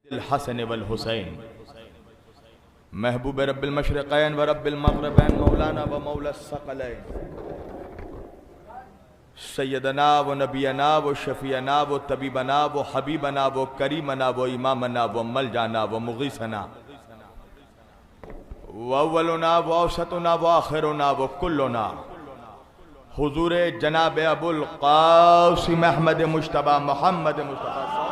हसन वल हुसैन महबूब रब्बिल मशरिक़ैन व रब्बिल मग़रिबैन मौलाना व मौला सकलैन सैयदना व नबीना व शफ़ीना व तबीबना व हबीबना व करीमना व इमामना व मलजाना व मुग़ीसना व अव्वलुना व औसतुना व आखिरुना व कुल्लुना हुज़ूर जनाब अबुल क़ासिम अहमद मुज्तबा मोहम्मद मुस्तफ़ा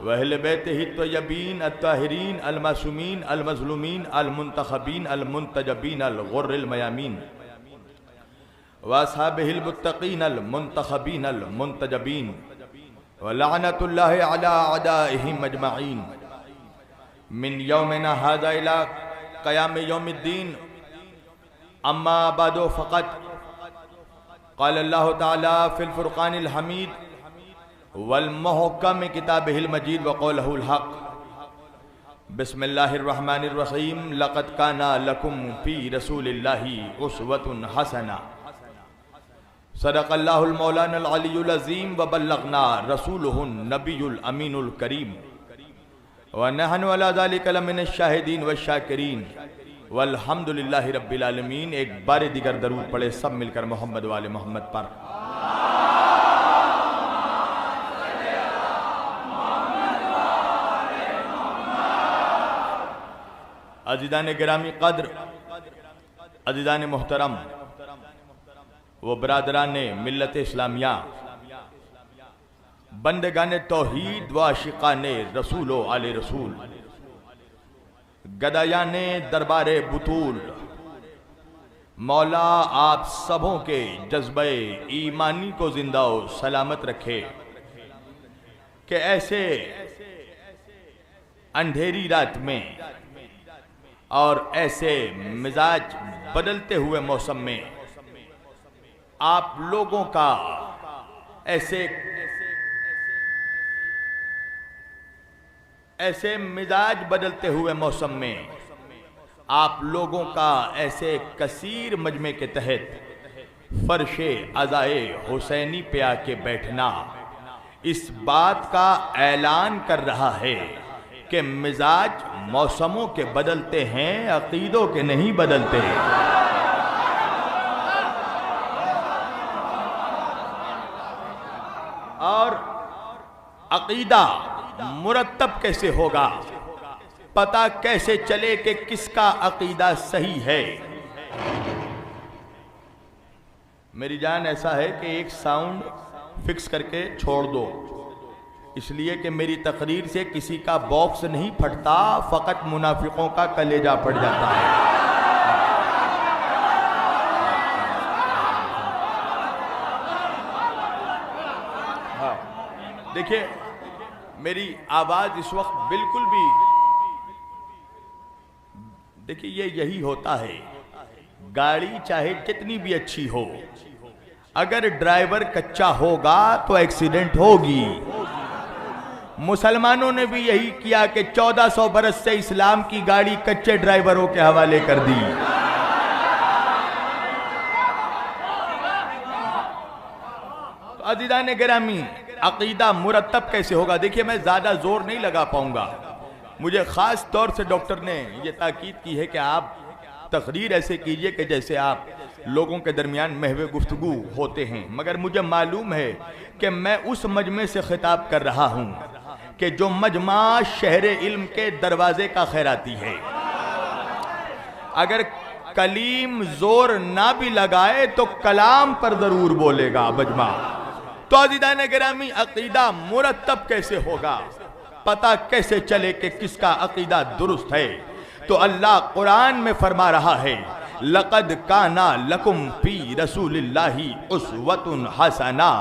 वहल बैतिही तय्यबीन अत्ताहिरीन अलमासूमीन अलमज़लूमीन अलमुंतखबीन अलमुंतजबीन अलगुर्रिल मयामीन व अस्हाबिहिल मुत्तक़ीन अलमुंतखबीन अलमुंतजबीन व लअनतुल्लाहि अला अदाइहिम अजमईन मिन यौमिना हाज़ा इला क़याम यौमिद्दीन अम्मा बअदु फ़क़त क़ाल अल्लाहु तआला फ़िल फ़ुरक़ानिल हमीद वल मुहकम किताबिहिल मजीद व क़ौलहुल हक़ बिस्मिल्लाहिर रहमानिर रहीम लक़द काना लकुम फ़ी रसूलिल्लाहि उस्वतुन हसना सदक़ल्लाहुल मौलानाल अलियुल अज़ीम व बल्लग़ना रसूलुहुन नबियुल अमीनुल करीम व नहनु अला ज़ालिका लमिनश शाहिदीन व शाकिरीन वल्हम्दुलिल्लाहि रब्बिल आलमीन। एक बार दिगर दरूद पढ़े सब मिलकर मोहम्मद वाले मोहम्मद पर। अज़ीज़ान गिरामी क़द्र, अज़ीज़ान मोहतरम व बरादरान मिल्लत इस्लामिया, बंदगान तौहीद व आशिक़ान रसूल व आले रसूल, गदायान दरबार बुतूल, मौला आप सबों के जज्बे ईमानी को जिंदा व सलामत रखे कि ऐसे अंधेरी रात में और ऐसे मिजाज बदलते हुए मौसम में आप लोगों का ऐसे मिजाज बदलते हुए मौसम में आप लोगों का ऐसे कसीर मजमे के तहत फर्शे अज़ाए हुसैनी पे आके बैठना इस बात का ऐलान कर रहा है कि मिजाज मौसमों के बदलते हैं, अकीदों के नहीं बदलते। और अकीदा मुरत्तब कैसे होगा, पता कैसे चले कि किसका अकीदा सही है। मेरी जान ऐसा है कि एक साउंड फिक्स करके छोड़ दो, इसलिए कि मेरी तकरीर से किसी का बॉक्स नहीं फटता, फकत मुनाफिकों का कलेजा फट जाता है। हाँ, देखिए मेरी आवाज इस वक्त बिल्कुल भी, देखिए ये यही होता है, गाड़ी चाहे कितनी भी अच्छी हो, अगर ड्राइवर कच्चा होगा तो एक्सीडेंट होगी। मुसलमानों ने भी यही किया कि 1400 बरस से इस्लाम की गाड़ी कच्चे ड्राइवरों के हवाले कर दी। तो अज़ीज़ान गिरामी, अकीदा मुरत्तब कैसे होगा? देखिए मैं ज्यादा जोर नहीं लगा पाऊंगा, मुझे खास तौर से डॉक्टर ने यह ताकीद की है कि आप तकरीर ऐसे कीजिए कि जैसे आप लोगों के दरमियान महवे गुफ्तगू होते हैं। मगर मुझे मालूम है कि मैं उस मजमे से खिताब कर रहा हूं कि जो मजमा शहरे इल्म के दरवाजे का खैराती है। अगर कलीम जोर ना भी लगाए तो कलाम पर जरूर बोलेगा मजमा। तो अज़ीज़ान गिरामी, अकीदा मुरत्तब कैसे होगा, पता कैसे चले कि किसका अकीदा दुरुस्त है? तो अल्लाह कुरान में फरमा रहा है, लक़द काना लकुम फी रसूलिल्लाहि उस्वतुन हसना।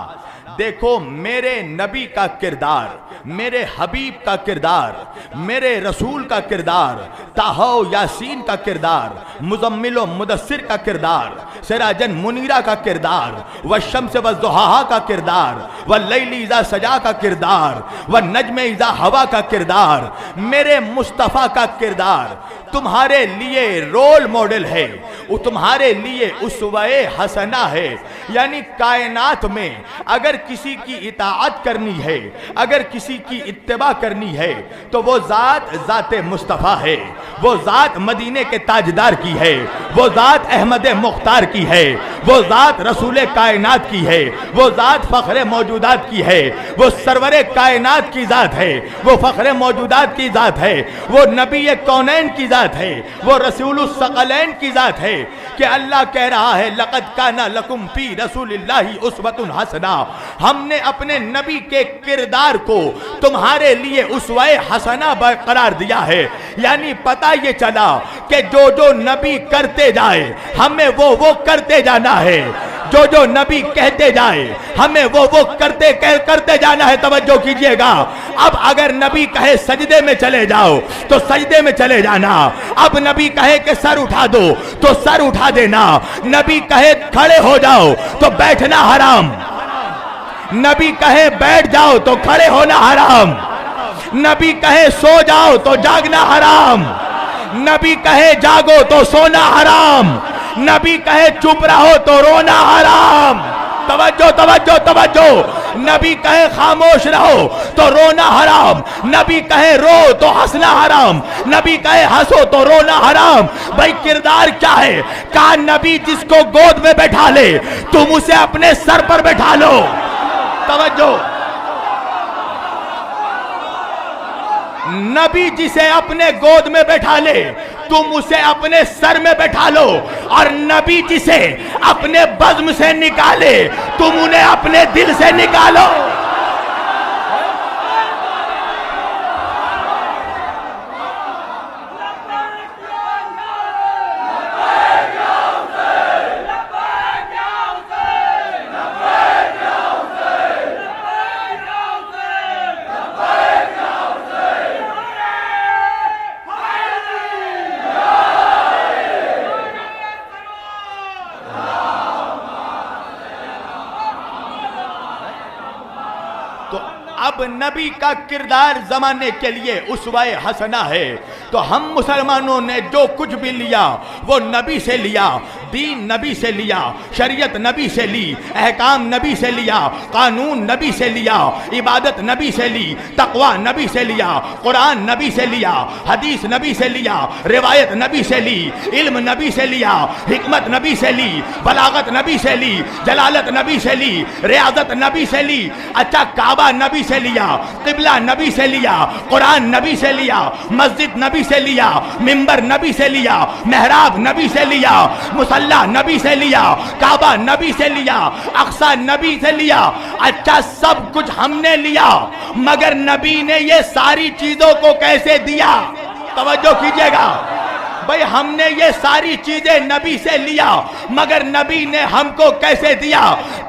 देखो मेरे नबी का किरदार, मेरे हबीब का किरदार, मेरे रसूल का किरदार, ताहो यासीन का किरदार, मुज़म्मिल व मुदस्सिर का किरदार, सिराजन मुनीरा का किरदार, व शम्स व ज़ुहा का किरदार, व लैली इज़ा सजा का किरदार, व नज्म इज़ा हवा का किरदार, मेरे मुस्तफ़ा का किरदार तुम्हारे लिए रोल मॉडल है, वो तुम्हारे लिए उसवे हसना है। यानी कायनात में अगर किसी की इताअत करनी है, अगर किसी की इत्तिबा करनी है, तो वो ज़ात मुस्तफ़ा है, वो ज़ात मदीने के ताजदार की है, वो ज़ात अहमद मुख्तार की है, वो ज़ात रसूल कायनात की है, वो ज़ात फ़ख्र मौजूदात की है, वो सरवरे कायनात की ज़ात है, वो फ़ख्र मौजूदात की ज़ात है, वो नबी कौनैन की ज़ात है, वो रसूलुस सकलैन की ज़ात है। कि अल्लाह कह रहा है लक़द काना लकुम फी रसूलिल्लाहि उस्वतुन हसना, हमने अपने नबी के किरदार को तुम्हारे लिए उसवे हसना बरकरार दिया है। यानी पता ये चला कि जो जो नबी करते जाए हमें वो करते जाना है, जो जो नबी कहते जाए हमें वो करते जाना है। तवज्जो कीजिएगा। अब अगर नबी कहे सजदे में चले जाओ तो सजदे में चले जाना, अब नबी कहे कि सर उठा दो तो सर उठा देना, नबी कहे खड़े हो जाओ तो बैठना हराम, नबी कहे बैठ जाओ तो खड़े होना हराम, नबी कहे सो जाओ तो जागना हराम, नबी कहे जागो तो सोना हराम, नबी कहे चुप रहो तो रोना हराम। तवज्जो तवज्जो तवज्जो। नबी कहे खामोश रहो तो रोना हराम, नबी कहे रो तो हंसना हराम, नबी कहे हंसो तो रोना हराम। भाई किरदार क्या है? का नबी जिसको गोद में बैठा ले तुम उसे अपने सर पर बैठा लो। तवज्जो। नबी जिसे अपने गोद में बैठा ले तुम उसे अपने सर में बैठा लो, और नबी जिसे अपने बज़्म से निकाले तुम उन्हें अपने दिल से निकालो। अब नबी का किरदार जमाने के लिए उसवाए हसना है। तो हम मुसलमानों ने जो कुछ भी लिया वो नबी से लिया, दीन नबी से लिया, शरीयत नबी से ली, अहकाम नबी से लिया, कानून नबी से लिया, इबादत नबी से ली, तकवा नबी से लिया, कुरान नबी से लिया, हदीस नबी से लिया, रिवायत नबी से ली, इल्म नबी से लिया, हिकमत नबी से ली, बलागत नबी से ली, जलालत नबी से ली, रियाजत नबी से ली। अच्छा, काबा नबी से लिया, किबला नबी से लिया, कुरान नबी से लिया, मस्जिद नबी से लिया, मिंबर नबी से लिया, मेहराब नबी से लिया, मुसल्ला नबी से लिया, काबा नबी से लिया, अक्सा नबी से लिया। अच्छा, सब कुछ हमने लिया, मगर नबी ने ये सारी चीजों को कैसे दिया? तवज्जो कीजिएगा भाई, हमने ये सारी चीजें नबी से लिया, मगर नबी ने हमको कैसे दिया?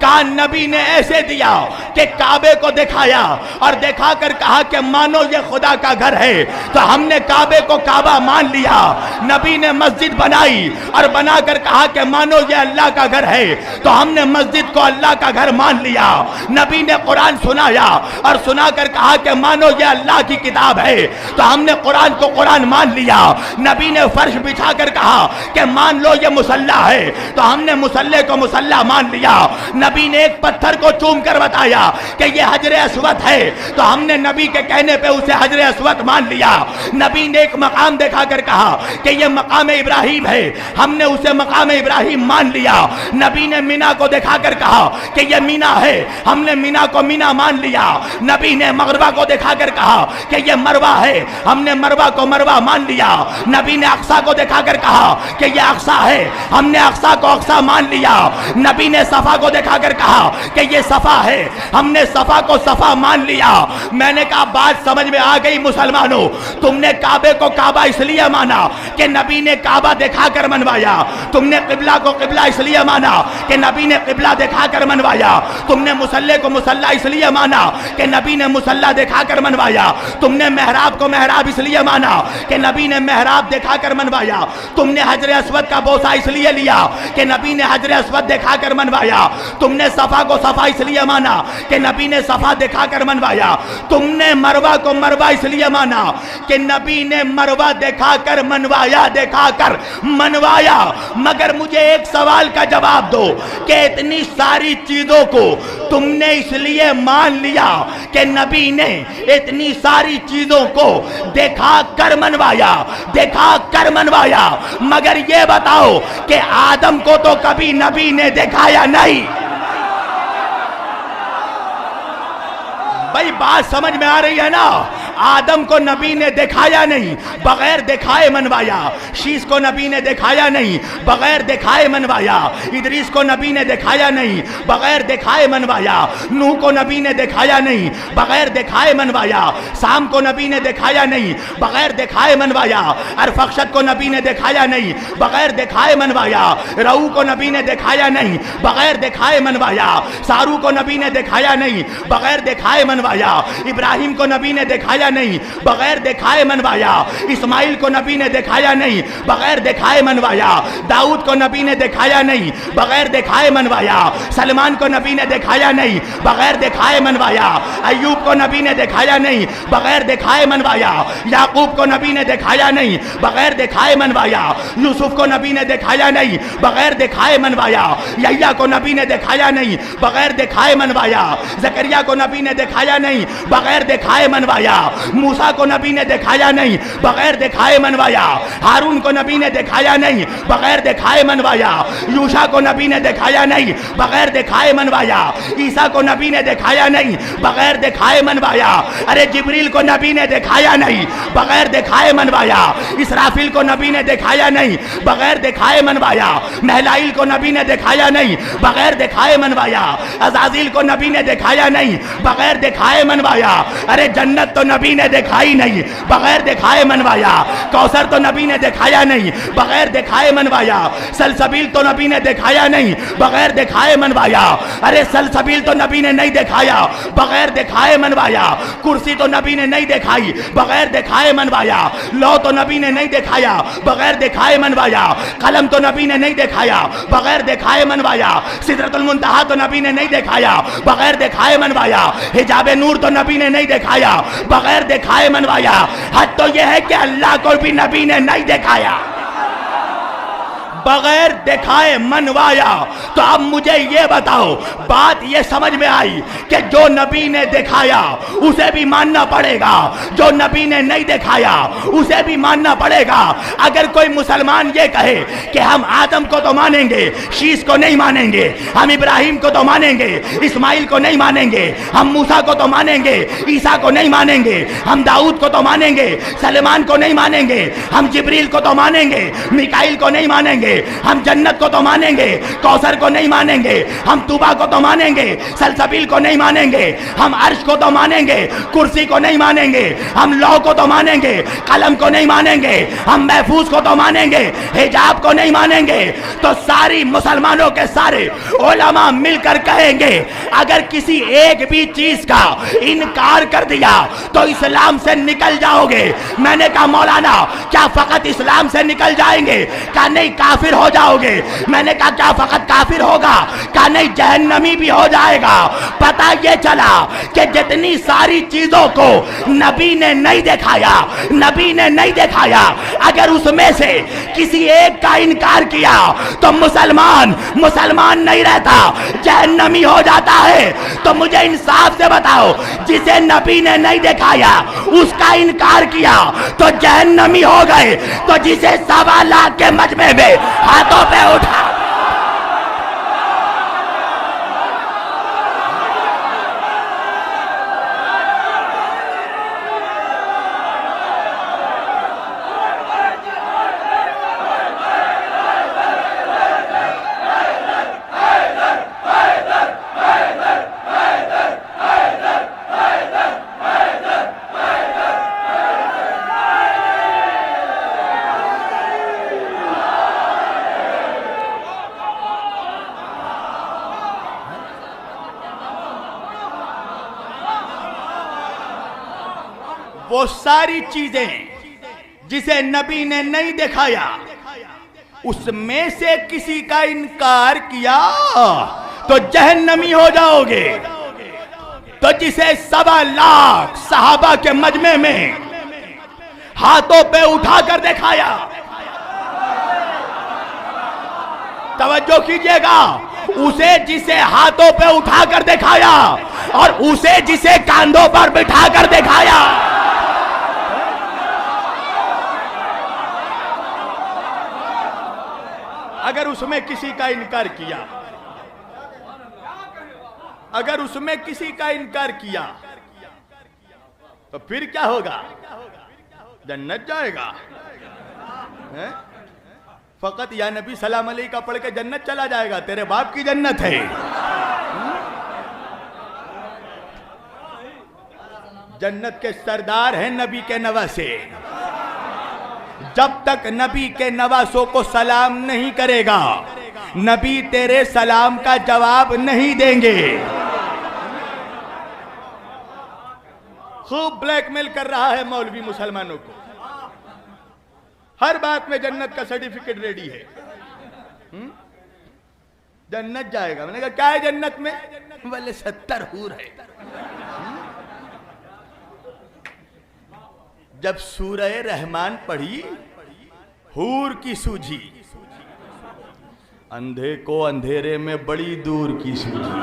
कहा नबी ने ऐसे दिया कि काबे को दिखाया और दिखाकर कहा कि मानो ये खुदा का घर है, तो हमने काबे को काबा मान लिया। नबी ने मस्जिद बनाई और बनाकर कहा कि मानो ये अल्लाह का घर है, तो हमने मस्जिद को अल्लाह का घर मान लिया। नबी ने कुरान सुनाया और सुनाकर कहा कि मानो ये अल्लाह की किताब है, तो हमने कुरान को कुरान मान लिया। नबी ने फर्श बिछाकर कहा कि मान लो ये मुसल्ला है, तो हमने मुसल्ले को मुसल्ला मान लिया। नबी ने एक पत्थर को चूम कर बताया कि ये हजरे अस्वद है, तो हमने नबी के कहने पे उसे हजरे अस्वद मान लिया। नबी ने एक मकाम दिखाकर कहा कि ये मकाम इब्राहिम है, हमने उसे मकाम इब्राहिम मान लिया। नबी ने मीना को दिखाकर कहा कि ये मीना है, हमने मीना को मीना मान लिया। नबी ने मगरबा को दिखाकर कहा कि ये मरवा है, हमने मरवा को मरवा मान लिया। नबी ने अक्सा को दिखाकर कहा कि ये अक्सा है, हमने अक्सा को अक्सा मान लिया। नबी ने सफा को दिखाकर कहा कि ये सफा है, हमने सफा को सफा मान लिया। मैंने कहा बात समझ में आ गई मुसलमानों, तुमने काबे को काबा इसलिए माना कि नबी ने काबा दिखाकर मनवाया, तुमने किबला को किबला इसलिए माना कि नबी ने किबला दिखाकर मनवाया, तुमने मुसल्ले को मुसल्ला इसलिए माना कि नबी ने मुसल्ला दिखाकर मनवाया, तुमने मेहराब को मेहराब इसलिए माना कि नबी ने मेहराब दिखाकर मनवाया। तुमने हजर अस्वद का बोसा इसलिए लिया कि नबी ने हजर अस्वद दिखाकर मनवाया। तुमने सफा को सफा इसलिए माना कि नबी ने सफा दिखाकर मनवाया। तुमने मरवा को मरवा इसलिए माना कि नबी ने मरवा दिखाकर मनवाया, दिखाकर मनवाया। मगर मुझे एक सवाल का जवाब दो कि इतनी सारी चीजों को तुमने इसलिए मान लिया कि नबी ने इतनी सारी चीजों को देखा कर मनवाया, देखा कर मनवाया, मगर ये बताओ कि आदम को तो कभी नबी ने दिखाया नहीं। भाई बात समझ में आ रही है ना? आदम को नबी ने दिखाया नहीं, बगैर दिखाए मनवाया। शीश को नबी ने दिखाया नहीं, बगैर दिखाए मनवाया। इदरीस को नबी ने दिखाया नहीं, बगैर दिखाए मनवाया। नूह को नबी ने दिखाया नहीं, बगैर दिखाए मनवाया। शाम को नबी ने दिखाया नहीं, बगैर दिखाए मनवाया। अरफक्षद को नबी ने दिखाया नहीं, बगैर दिखाए मनवाया। रऊ को नबी ने दिखाया नहीं, बगैर दिखाए मनवाया। सारू को नबी ने दिखाया नहीं, बगैर दिखाए मनवाया। इब्राहिम को नबी ने दिखाया नहीं, बगैर दिखाए मनवाया। इस्माइल को नबी ने दिखाया नहीं, बगैर दिखाए मनवाया। दाऊद को नबी ने दिखाया नहीं, बगैर दिखाए मनवाया। सलमान को नबी ने दिखाया नहीं, बगैर दिखाए मनवाया। अय्यूब को नबी ने दिखाया नहीं, बगैर दिखाए मनवाया। याकूब को नबी ने दिखाया नहीं, बगैर दिखाए मनवाया। यूसुफ को नबी ने दिखाया नहीं, बगैर दिखाए मनवाया। यह्या को नबी ने दिखाया नहीं, बगैर दिखाए मनवाया। जकरिया को नबी ने दिखाया नहीं, बगैर दिखाए मनवाया। मूसा को नबी ने दिखाया नहीं, बगैर दिखाए मनवाया। हारून को नबी ने दिखाया नहीं, बगैर दिखाए मनवाया। यूशा को नबी ने दिखाया नहीं, बगैर दिखाए मनवाया। ईसा को नबी ने दिखाया नहीं, बगैर दिखाए मनवाया। अरे जिब्रील को नबी ने दिखाया नहीं, बगैर दिखाए मनवाया। इसराफिल को नबी ने दिखाया नहीं, बगैर दिखाए मनवाया। महलाइल को नबी ने दिखाया नहीं, बगैर दिखाए मनवाया। अज़ाज़िल को नबी ने दिखाया नहीं, बगैर दिखाए मनवाया। अरे जन्नत तो नबी ने दिखाई नहीं, बगैर दिखाए मनवाया। कौसर तो नबी ने दिखाया नहीं, बगैर दिखाए मनवाया। सलसबील तो नबी ने दिखाया नहीं, बगैर दिखाए मनवाया। अरे सलसबील तो नबी ने नहीं दिखाया, बगैर दिखाए मनवाया। कुर्सी तो नबी ने नहीं दिखाई, बगैर दिखाए मनवाया। लौ तो नबी ने नहीं दिखाया, बगैर दिखाए मनवाया। कलम तो नबी ने नहीं दिखाया, बगैर दिखाए मनवाया। सिदरतुल मुंतहा तो नबी ने नहीं दिखाया, बगैर दिखाए मनवाया। हिजाब नूर तो नबी ने नहीं दिखाया, बगैर दिखाए मनवाया। हद तो यह है कि अल्लाह को भी नबी ने नहीं दिखाया, बगैर दिखाए मनवाया। तो अब मुझे ये बताओ, बात ये समझ में आई कि जो नबी ने दिखाया उसे भी मानना पड़ेगा, जो नबी ने नहीं दिखाया उसे भी मानना पड़ेगा। अगर कोई मुसलमान ये कहे कि हम आदम को तो मानेंगे, शीश को नहीं मानेंगे, हम इब्राहिम को तो मानेंगे, इस्माइल को नहीं मानेंगे, हम मूसा को तो मानेंगे, ईसा को नहीं मानेंगे, हम दाऊद को तो मानेंगे, सलेमान को नहीं मानेंगे, हम जिब्रील को तो मानेंगे, मिकाइल को नहीं मानेंगे, हम जन्नत को तो मानेंगे, कौसर को नहीं मानेंगे, हम तूबा को तो मानेंगे, सलसबील को नहीं मानेंगे, हम अर्श को तो मानेंगे, कुर्सी को नहीं मानेंगे, हम लौ को तो मानेंगे, कलम को नहीं मानेंगे, हम महफूज को तो मानेंगे, हिजाब को नहीं मानेंगे। तो सारी मुसलमानों के सारे उलमा मिलकर कहेंगे अगर किसी एक भी चीज का इनकार कर दिया तो इस्लाम से निकल जाओगे। मैंने कहा मौलाना क्या फकत इस्लाम से निकल जाएंगे? कहा नहीं, काफिर हो जाओगे। मैंने कहा क्या फकत काफिर होगा? कहा नहीं, जहन्नमी भी हो जाएगा। पता ये चला कि जितनी सारी चीजों को नबी ने नहीं दिखाया, नबी ने नहीं दिखाया, अगर उसमें से किसी एक का इनकार किया तो मुसलमान नहीं रहता, जहन्नमी हो जाता है। तो मुझे इंसाफ से बताओ, जिसे नबी ने नहीं दिखाया उसका इनकार किया तो जहन्नमी हो गए, तो जिसे 1.25 लाख के मजमे में हाथों पे उठा वो सारी चीजें जिसे नबी ने नहीं दिखाया, उसमें से किसी का इनकार किया तो जहन्नमी हो जाओगे। तो जिसे 1.25 लाख सहाबा के मजमे में हाथों पे उठाकर दिखाया, तवज्जो कीजिएगा, उसे जिसे हाथों पे उठाकर दिखाया और उसे जिसे कांधों पर बिठाकर दिखाया, अगर उसमें किसी का इनकार किया, अगर उसमें किसी का इनकार किया तो फिर क्या होगा? जन्नत जाएगा। है? फकत या नबी सलाम अलैहि का पढ़ के जन्नत चला जाएगा, तेरे बाप की जन्नत है। जन्नत के सरदार हैं नबी के नवासे। जब तक नबी के नवासों को सलाम नहीं करेगा, नबी तेरे सलाम का जवाब नहीं देंगे। खूब ब्लैकमेल कर रहा है मौलवी मुसलमानों को, हर बात में जन्नत का सर्टिफिकेट रेडी है। जन्नत जाएगा। मैंने कहा क्या है जन्नत में? बोले 70 हूर है। जब सूरह रहमान पढ़ी, हूर की सूझी, अंधे को अंधेरे में बड़ी दूर की सूझी।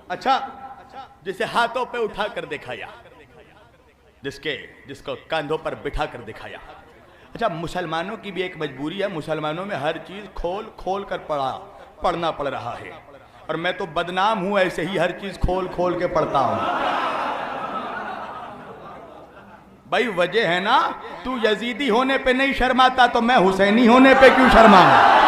अच्छा, जिसे हाथों पे उठा कर दिखाया, जिसको कंधों पर बिठा कर दिखाया। अच्छा, मुसलमानों की भी एक मजबूरी है, मुसलमानों में हर चीज खोल खोल कर पढ़ना पड़ रहा है, और मैं तो बदनाम हूं, ऐसे ही हर चीज खोल खोल के पढ़ता हूं। भाई वजह है ना, तू यजीदी होने पे नहीं शर्माता तो मैं हुसैनी होने पे क्यों शर्माऊं?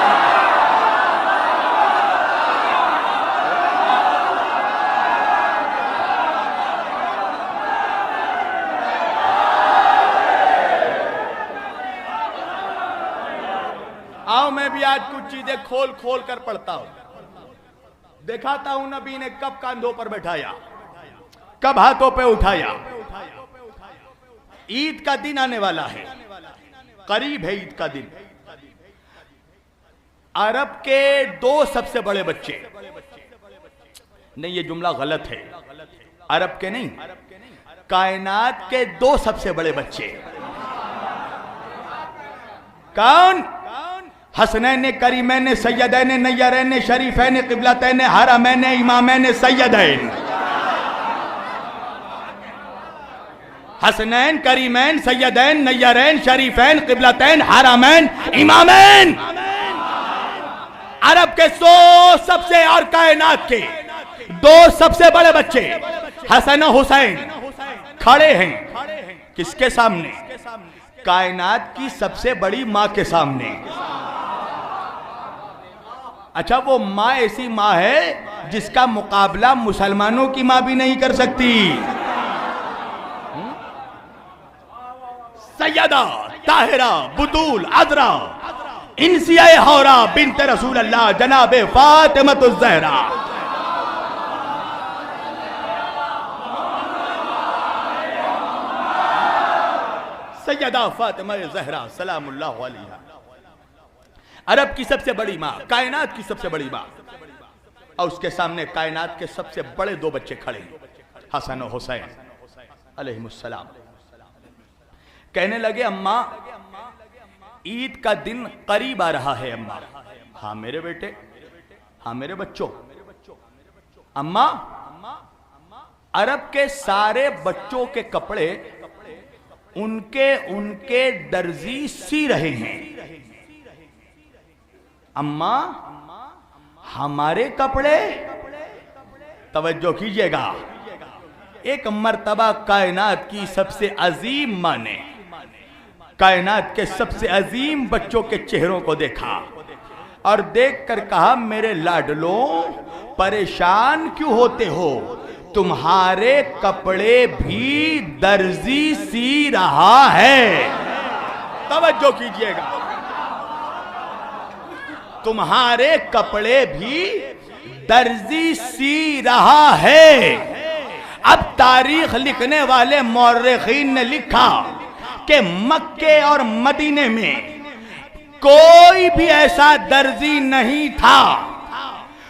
आओ मैं भी आज कुछ चीजें खोल खोल कर पढ़ता हूं, दिखाता हूं नबी ने कब कांधों पर बैठाया, कब हाथों पे उठाया। ईद का दिन आने वाला है, करीब है ईद का दिन। अरब के 2 सबसे बड़े बच्चे, नहीं ये जुमला गलत है, अरब के नहीं, कायनात के 2 सबसे बड़े बच्चे। कौन? हसनैन करीमैन सैयदैन नय्यरैन शरीफैन क़िबलतैन हरमैन इमामैन सैयदैन। हसनैन करीमैन सैयदैन नय्यरैन शरीफैन क़िबलतैन हरमैन इमामैन। अरब के 100 सबसे और कायनात के 2 सबसे बड़े बच्चे हसन और हुसैन खड़े हैं किसके सामने? कायनात की सबसे बड़ी मां के सामने। अच्छा, वो माँ ऐसी माँ है जिसका मुकाबला मुसलमानों की माँ भी नहीं कर सकती। सैयदा ताहिरा बुतूल अज़रा इंसिया हौरा बिन्त रसूल अल्लाह जनाबे फातिमतुज़ ज़हरा। सैयदा फातिमा ज़हरा सलामुल्लाह अलैहा, अरब की सबसे बड़ी माँ, कायनात की सबसे बड़ी माँ, और उसके सामने कायनात के सबसे बड़े 2 बच्चे खड़े हैं, हसन और हुसैन अलैहिमुस्सलाम। कहने लगे अम्मा ईद का दिन करीब आ रहा है अम्मा। हाँ मेरे बेटे, हाँ मेरे बच्चों। अम्मा अरब के सारे बच्चों के कपड़े उनके दर्जी सी रहे हैं। अम्मा हमारे कपड़े? तवज्जो कीजिएगा, एक मर्तबा कायनात की सबसे अजीम मां ने कायनात के सबसे अजीम बच्चों के चेहरों को देखा और देखकर कहा, मेरे लाडलों परेशान क्यों होते हो? तुम्हारे कपड़े भी दर्जी सी रहा है। तवज्जो कीजिएगा, तुम्हारे कपड़े भी दर्जी सी रहा है। अब तारीख लिखने वाले मौर्रिखीन ने लिखा कि मक्के और मदीने में कोई भी ऐसा दर्जी नहीं था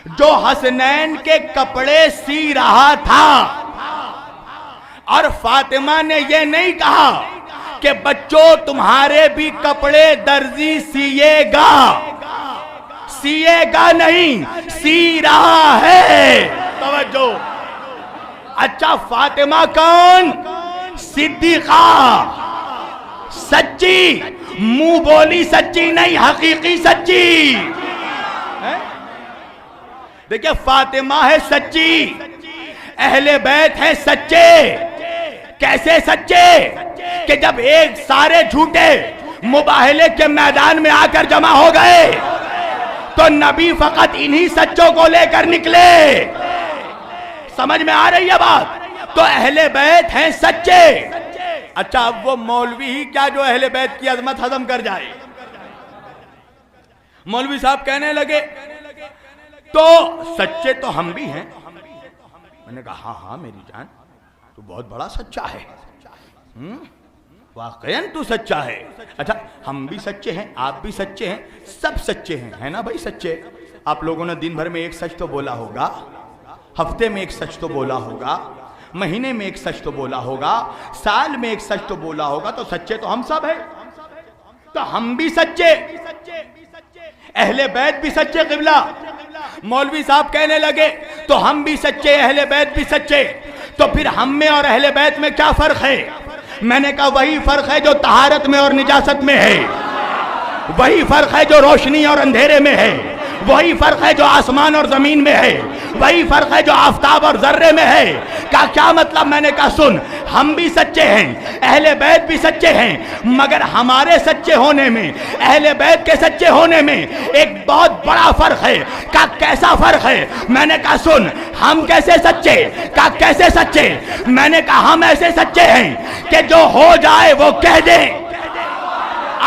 जो हसनैन के कपड़े सी रहा था। और फातिमा ने यह नहीं कहा कि बच्चों तुम्हारे भी कपड़े दर्जी सिएगा, सिएगा नहीं, सी रहा है। तवज्जो। अच्छा, फातिमा कौन? सिद्दीका, सच्ची, मुंह बोली सच्ची नहीं, हकीकी सच्ची। देखिए, फातिमा है सच्ची, अहले बैत है सच्चे। कैसे सच्चे? कि जब एक सारे झूठे मुबाहले के मैदान में आकर जमा हो गए तो नबी फकत इन्हीं सच्चों को लेकर निकले। समझ में आ रही है बात? तो अहले बैत हैं सच्चे। अच्छा, अब वो मौलवी ही क्या जो अहले बैत की अजमत हजम कर जाए? मौलवी साहब कहने लगे तो सच्चे तो हम भी हैं। मैंने कहा हाँ हाँ मेरी जान, तू बहुत बड़ा सच्चा है, वाकईन तू सच्चा है। अच्छा, हम भी सच्चे हैं, आप भी सच्चे हैं, सब सच्चे हैं, है ना भाई सच्चे? आप लोगों ने दिन भर में एक सच तो बोला होगा, हफ्ते में एक सच तो बोला होगा, महीने में एक सच तो बोला होगा, साल में एक सच तो बोला होगा। तो सच्चे तो हम सब हैं। तो हम भी सच्चे, अहले बैत भी सच्चे। क़िबला मौलवी साहब कहने लगे तो हम भी सच्चे, अहले बैत भी सच्चे, तो फिर हम में और अहले बैत में क्या फर्क है? मैंने कहा वही फर्क है जो तहारत में और निजासत में है, वही फर्क है जो रोशनी और अंधेरे में है, वही फर्क है जो आसमान और जमीन में है, वही फर्क है जो आफताब और जर्रे में है। क्या मतलब? मैंने कहा सुन, हम भी सच्चे हैं, अहले बैत भी सच्चे हैं, मगर हमारे सच्चे होने में, अहले बैत के सच्चे होने में एक बहुत बड़ा फर्क है। कैसा फर्क है? मैंने कहा सुन, हम कैसे सच्चे? कैसे सच्चे? मैंने कहा हम ऐसे सच्चे हैं कि जो हो जाए वो कह दे,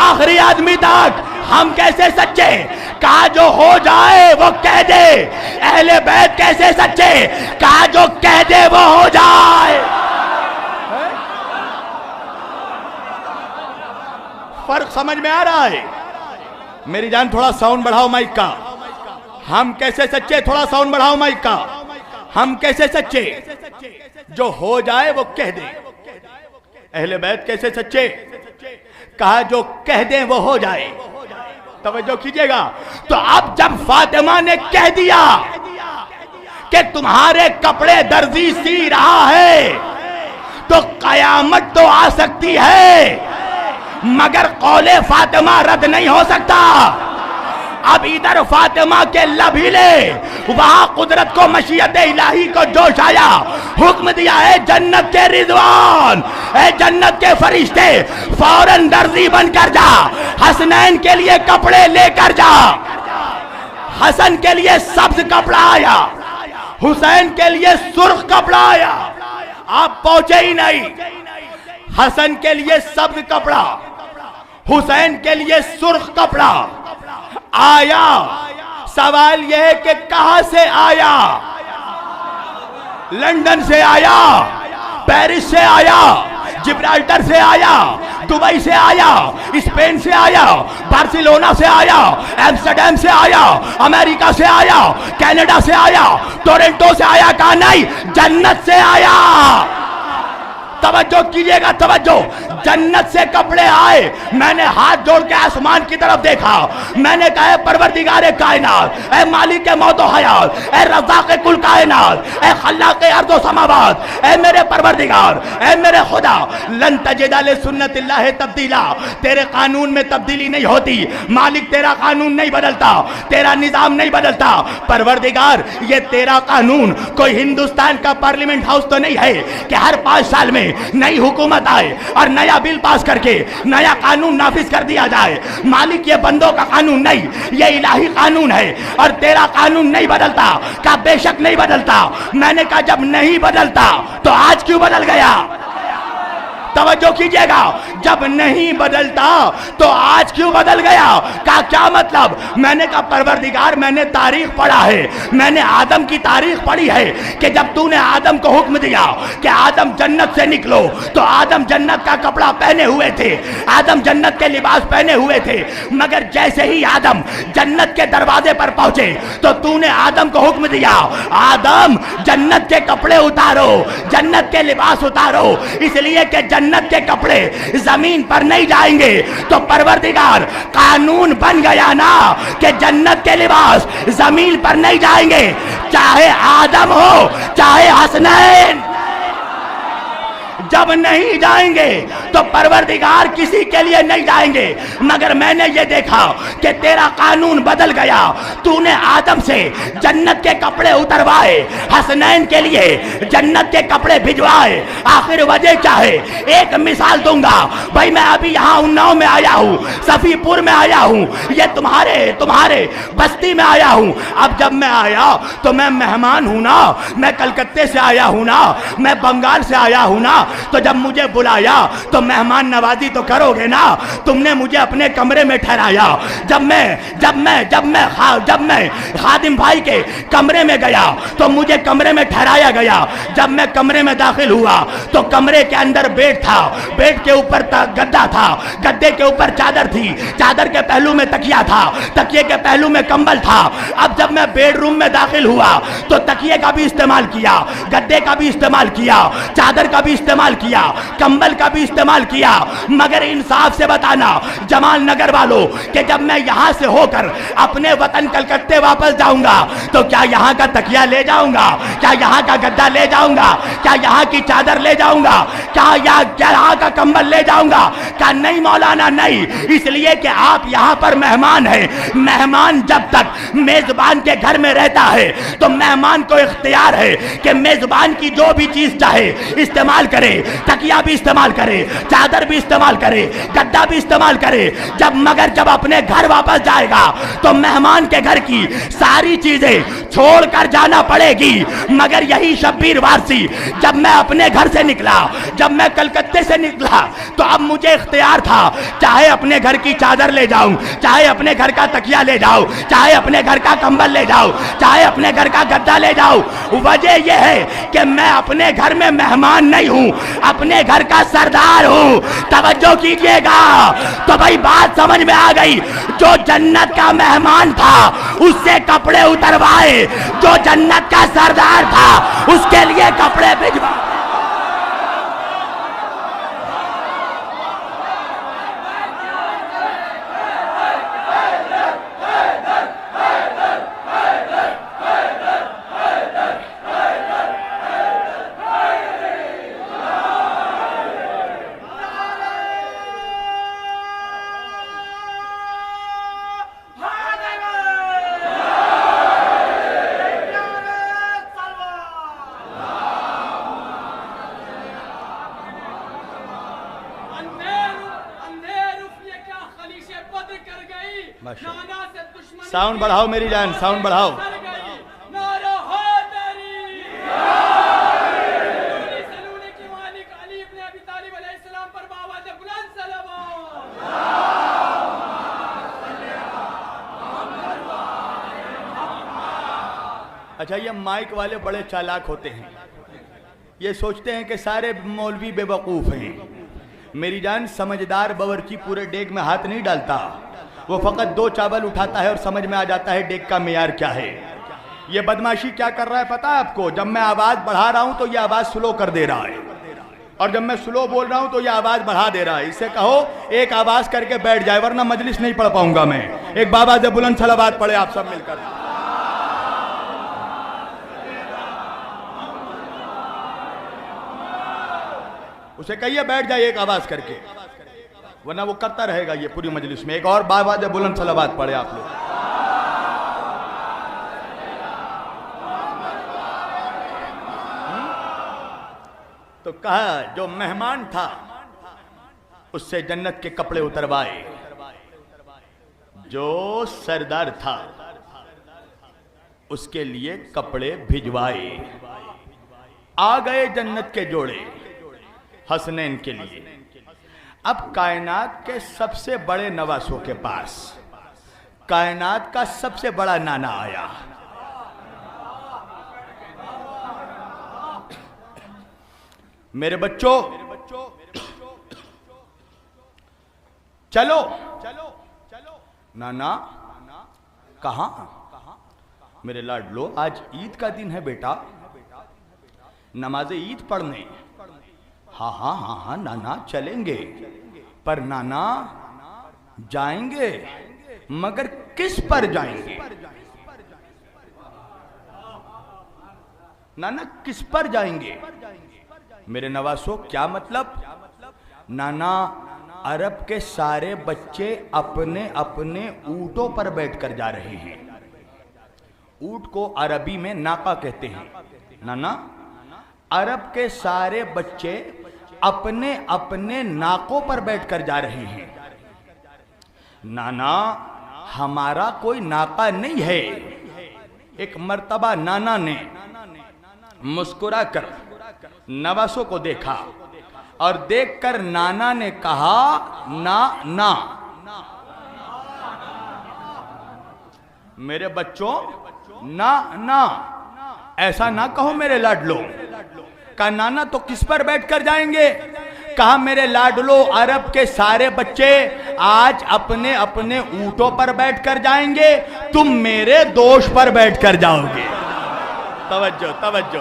आखिरी आदमी तक। हम कैसे सच्चे? कहा जो हो जाए वो कह दे। अहले बैत कैसे सच्चे? कहा जो कह दे वो हो जाए। फर्क समझ में आ रहा है? मेरी जान थोड़ा साउंड बढ़ाओ माइक का। हम कैसे सच्चे? थोड़ा साउंड बढ़ाओ माइक का। हम कैसे सच्चे? जो हो जाए वो कह दे। अहले बैत कैसे सच्चे? कहा जो कह दे वो हो जाए। तवज्जो कीजिएगा। तो अब जब फातिमा ने कह दिया कि तुम्हारे कपड़े दर्जी सी रहा है, तो कयामत तो आ सकती है, मगर कौले फातिमा रद्द नहीं हो सकता। अब इधर फातिमा के लब हिले, वहां कुदरत को, मशीयत इलाही को जोश आया, हुक्म दिया है जन्नत के रिजवान, है जन्नत के फरिश्ते, फौरन दर्जी बनकर जा, हसनैन के लिए कपड़े लेकर जा। हसन के लिए सब्ज कपड़ा आया, हुसैन के लिए सुर्ख कपड़ा आया। आप पहुंचे ही नहीं। हसन के लिए सब्ज कपड़ा, हुसैन के लिए सुर्ख कपड़ा आया। सवाल यह है कि कहां से आया? लंदन से आया, पेरिस से आया, जिब्राल्टर से आया, दुबई से आया, स्पेन से आया, बार्सिलोना से आया, एम्स्टर्डम से आया, अमेरिका से आया, कनाडा से आया, टोरंटो से आया? कहा नहीं, जन्नत से आया। तवज्जो कीजिएगा, तवज्जो। जन्नत से कपड़े आए। मैंने हाथ जोड़ के आसमान की तरफ देखा। मैंने कहा परवरदिगारे कायनात, ए मालिक मौतो हयात, ए रज़्ज़ाक़े कुल कायनात, ए खल्लाक़े अर्ज़ो समावात, ए मेरे परवरदिगार, ए मेरे खुदा, लन तजिदा लिसुन्नतिल्लाहि तब्दीला। तेरे कानून में तब्दीली नहीं होती। मालिक तेरा कानून नहीं बदलता, तेरा निज़ाम नहीं बदलता। परवरदिगार, ये तेरा कानून कोई हिंदुस्तान का पार्लियामेंट हाउस तो नहीं है कि हर 5 साल में नई हुकूमत आए और नया बिल पास करके नया कानून नाफिज कर दिया जाए। मालिक, ये बंदों का कानून नहीं, ये इलाही कानून है और तेरा कानून नहीं बदलता। का बेशक नहीं बदलता। मैंने कहा जब नहीं बदलता तो आज क्यों बदल गया? तवज्जो कीजिएगा, जब नहीं बदलता तो आज क्यों बदल गया? का क्या मतलब? मैंने कहा परवरदिगार, मैंने तारीख पढ़ा है, मैंने आदम की तारीख पढ़ी है कि जब तूने आदम को हुक्म दिया कि आदम जन्नत से निकलो, तो आदम जन्नत का कपड़ा पहने हुए थे, आदम जन्नत के लिबास पहने हुए थे, मगर जैसे ही आदम जन्नत के दरवाजे पर पहुंचे तो तूने आदम को हुक्म दिया, आदम जन्नत के कपड़े उतारो, जन्नत के लिबास उतारो, इसलिए कि जन्नत के कपड़े जमीन पर नहीं जाएंगे। तो परवरदिगार कानून बन गया ना कि जन्नत के लिबास जमीन पर नहीं जाएंगे, चाहे आदम हो चाहे हसनैन, जब नहीं जाएंगे तो परवरदिगार किसी के लिए नहीं जाएंगे। मगर मैंने ये देखा कि तेरा कानून बदल गया, तूने आदम से जन्नत के कपड़े उतरवाए, हसनैन के लिए जन्नत के कपड़े भिजवाए। आखिर वजह क्या है? एक मिसाल दूंगा भाई, मैं अभी यहाँ उन्नाव में आया हूँ, सफीपुर में आया हूँ, ये तुम्हारे बस्ती में आया हूँ। अब जब मैं आया तो मैं मेहमान हूँ ना, मैं कलकत्ते से आया हूँ ना, मैं बंगाल से आया हूँ ना, तो जब मुझे बुलाया तो मेहमान नवाजी तो करोगे ना। तुमने मुझे अपने कमरे में ठहराया, जब मैं खादिम भाई के कमरे में गया तो मुझे कमरे में ठहराया गया। जब मैं कमरे में दाखिल हुआ तो कमरे के अंदर बेड था, बेड के ऊपर गद्दा था, गद्दे के ऊपर चादर थी, चादर के पहलू में तकिया था, तकिए के पहलू में कंबल था। अब जब मैं बेडरूम में दाखिल हुआ तो तकिए का भी इस्तेमाल किया, गद्दे का भी इस्तेमाल किया, चादर का भी इस्तेमाल किया, कंबल का भी इस्तेमाल किया। मगर इंसाफ से बताना जमाल नगर वालों कि जब मैं यहां से होकर अपने वतन कलकत्ते वापस जाऊंगा तो क्या यहां का तकिया ले जाऊंगा? क्या यहां का गद्दा ले जाऊंगा? क्या यहां की चादर ले जाऊंगा? क्या यहां का कंबल ले जाऊंगा? क्या नहीं मौलाना, नहीं, इसलिए कि आप यहां पर मेहमान हैं। मेहमान जब तक मेजबान के घर में रहता है तो मेहमान को इख्तियार है कि मेजबान की जो भी चीज चाहे इस्तेमाल करे, तकिया भी इस्तेमाल करे, चादर भी इस्तेमाल करे, गद्दा भी इस्तेमाल करे। मगर जब अपने घर वापस जाएगा तो मेहमान के घर की सारी चीजें छोड़कर जाना पड़ेगी। मगर यही शब्बीर वारसी, जब मैं अपने घर से निकला, जब मैं कलकत्ते से निकला तो अब मुझे इख्तियार था, चाहे अपने घर की चादर ले जाऊं, चाहे अपने घर का तकिया ले जाऊं, चाहे अपने घर का कंबल ले जाऊं, चाहे अपने घर का गद्दा ले जाऊं। वजह यह है कि मैं अपने घर में मेहमान नहीं हूं, अपने घर का सरदार हूं। तवज्जो कीजिएगा। तो भाई बात समझ में आ गई। जो जन्नत का मेहमान था उससे कपड़े उतरवाए, जो जन्नत का सरदार था उसके लिए कपड़े भिजवाए। साउंड बढ़ाओ मेरी जान, साउंड बढ़ाओ। अच्छा, ये माइक वाले बड़े चालाक होते हैं, ये सोचते हैं कि सारे मौलवी बेवकूफ हैं। मेरी जान, समझदार बावर्ची पूरे डेग में हाथ नहीं डालता, वो फकत 2 चावल उठाता है और समझ में आ जाता है डेग का मेयार क्या है। ये बदमाशी क्या कर रहा है पता है आपको? जब मैं आवाज बढ़ा रहा हूं तो ये आवाज स्लो कर दे रहा है, और जब मैं स्लो बोल रहा हूं तो ये आवाज बढ़ा दे रहा है। इससे कहो एक आवाज करके बैठ जाए, वरना मजलिस नहीं पढ़ पाऊंगा मैं। एक बाबा से बुलंद सलावत पढ़े आप सब मिलकर। उसे कहिए बैठ जाए एक आवाज करके, वरना वो करता रहेगा ये पूरी मजलिस में। एक और बाबा से बुलंद सलावत पढ़े आप लोग। तो कहा जो मेहमान था उससे जन्नत के कपड़े उतरवाए, जो सरदार था उसके लिए कपड़े भिजवाए। आ गए जन्नत के जोड़े, हसनैन के लिए। अब कायनात के सबसे बड़े नवासों के पास कायनात का सबसे बड़ा नाना आया। मेरे बच्चों, चलो नाना। कहां? मेरे लाडलो, आज ईद का दिन है बेटा, नमाज ईद पढ़ने। हाँ हाँ हाँ हाँ नाना, चलेंगे, पर नाना जाएंगे, मगर किस पर जाएंगे? नाना किस पर जाएंगे? मेरे नवासो, क्या मतलब? नाना, अरब के सारे बच्चे अपने अपने ऊंटों पर बैठकर जा रहे हैं। ऊंट को अरबी में नाका कहते हैं। नाना, अरब के सारे बच्चे अपने अपने नाकों पर बैठकर जा रहे हैं। नाना, हमारा कोई नाका नहीं है। एक मर्तबा नाना ने मुस्कुराकर नवासों को देखा और देखकर नाना ने कहा, ना ना। मेरे बच्चों, ना ना ऐसा ना कहो मेरे लाडलो। कहा नाना तो किस पर बैठकर जाएंगे? कहा मेरे लाडलो, अरब के सारे बच्चे आज अपने अपने ऊंटों पर बैठकर जाएंगे, तुम मेरे दोष पर बैठकर जाओगे। तवज्जो तवज्जो,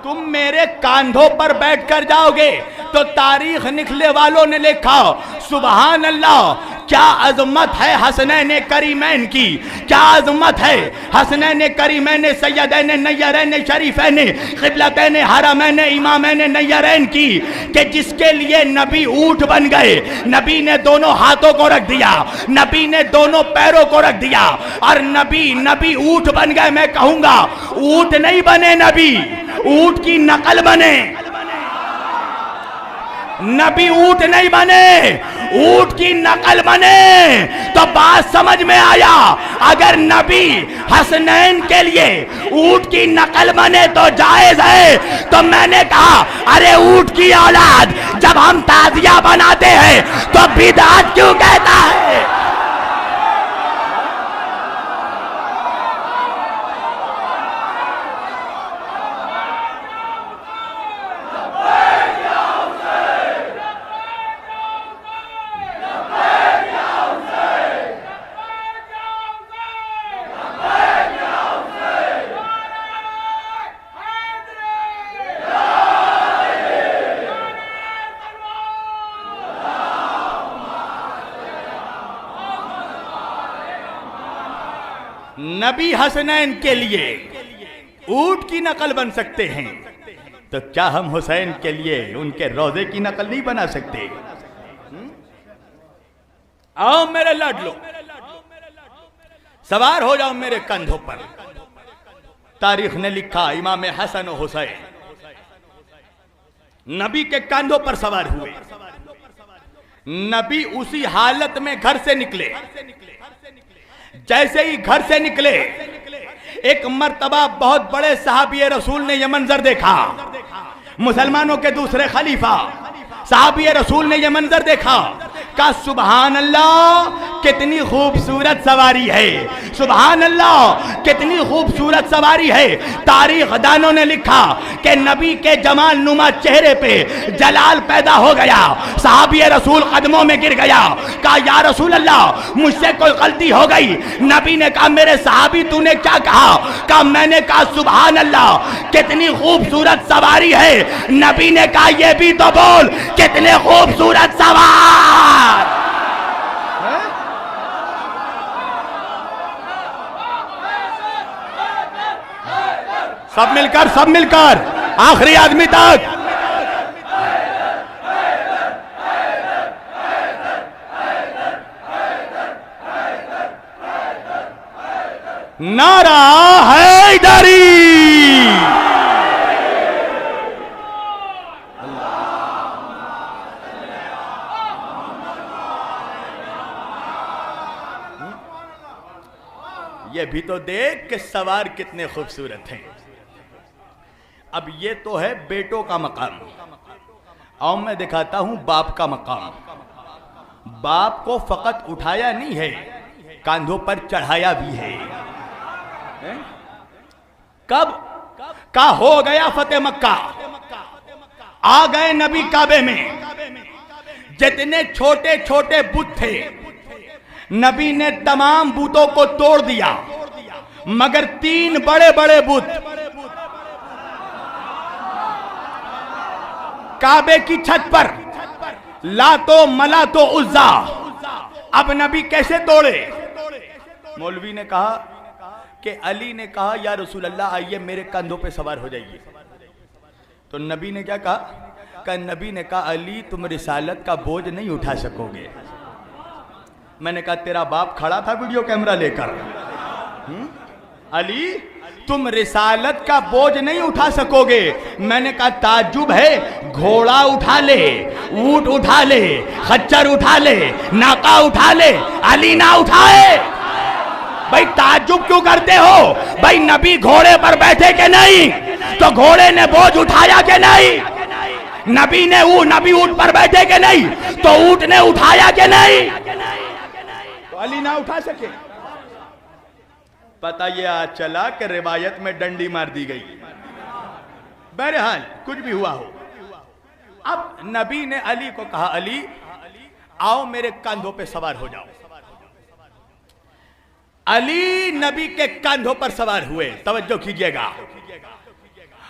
तुम मेरे कांधों पर बैठकर जाओगे। तो तारीख लिखने वालों ने लिखा, सुबहान अल्लाह, क्या अजमत है हसनैन करीमैन की, क्या अजमत है हसनैन करीमैन सैयदैन नय्यरैन शरीफैन क़िबलतैन हरमैन इमामैन नय्यरैन की, कि जिसके लिए नबी ऊंट बन गए। नबी ने दोनों हाथों को रख दिया, नबी ने दोनों पैरों को रख दिया, और नबी ऊंट बन गए। मैं कहूंगा ऊंट नहीं बने नबी, ऊंट की नकल बने। नबी ऊंट नहीं बने, ऊंट की नकल बने। तो बात समझ में आया। अगर नबी हसनैन के लिए ऊंट की नकल बने तो जायज है। तो मैंने कहा, अरे ऊंट की औलाद, जब हम ताजिया बनाते हैं तो बिदअत क्यों कहता है? नबी हसनैन के लिए ऊंट की नकल बन सकते हैं, तो क्या हम हुसैन के लिए उनके रोजे की नकल नहीं बना सकते? आओ मेरे लाडलो, सवार हो जाओ मेरे कंधों पर। तारीख ने लिखा, इमाम हसन और हुसैन नबी के कंधों पर सवार हुए। नबी उसी हालत में घर से निकले। जैसे ही घर से निकले, एक मर्तबा बहुत बड़े सहाबी रसूल ने यह मंजर देखा। मुसलमानों के दूसरे खलीफा सहाबी रसूल ने यह मंजर देखा। का सुबहान अल्लाह, कितनी खूबसूरत सवारी है, सुबहान अल्लाह, कितनी खूबसूरत सवारी है। तारीख दानों ने लिखा कि नबी के जमाल नुमा चेहरे पे जलाल पैदा हो गया। सहाबी रसूल कदमों में गिर गया। कहा या रसूल अल्लाह, मुझसे कोई गलती हो गई। नबी ने कहा, मेरे सहाबी तूने क्या कहा? कहा मैंने कहा सुबहान अल्लाह, कितनी खूबसूरत सवारी है। नबी ने कहा ये भी तो बोल, कितने खूबसूरत सवार। सब मिलकर आखिरी आदमी तक। नारा हैदरी। ये भी तो देख कि सवार कितने खूबसूरत हैं। अब ये तो है बेटों का मकाम। आओ मैं दिखाता हूं बाप का मकाम। बाप को फकत उठाया नहीं है, कांधों पर चढ़ाया भी है। कब का हो गया फतेह मक्का, आ गए नबी काबे में। जितने छोटे छोटे बुत थे नबी ने तमाम बुतों को तोड़ दिया, मगर 3 बड़े बड़े बुत काबे की छत पर, लातो मलातो उज्जा। अब नबी कैसे तोड़े? मौलवी ने कहा कि अली ने कहा या रसूल अल्लाह आइए मेरे कंधों पे सवार हो जाइए। तो नबी ने क्या कहा? नबी ने कहा अली तुम रिसालत का बोझ नहीं उठा सकोगे। मैंने कहा तेरा बाप खड़ा था वीडियो कैमरा लेकर। अली तुम रिसालत का बोझ नहीं उठा सकोगे। मैंने कहा ताज्जुब है, घोड़ा उठा ले, ऊंट उठा ले, खच्चर उठा ले, नाका उठा ले, अली ना उठाए। भाई ताज्जुब क्यों करते हो? भाई नबी घोड़े पर बैठे के नहीं, तो घोड़े ने बोझ उठाया के नहीं? नबी ऊंट पर बैठे के नहीं, तो ऊंट ने उठाया के नहीं? तो अली ना उठा सके। पता ये आज चला कि रिवायत में डंडी मार दी गई। बहरहाल कुछ भी हुआ हो, अब नबी ने अली को कहा अली आओ मेरे कंधों पे सवार हो जाओ। अली नबी के कंधों पर सवार हुए, तवज्जो कीजिएगा।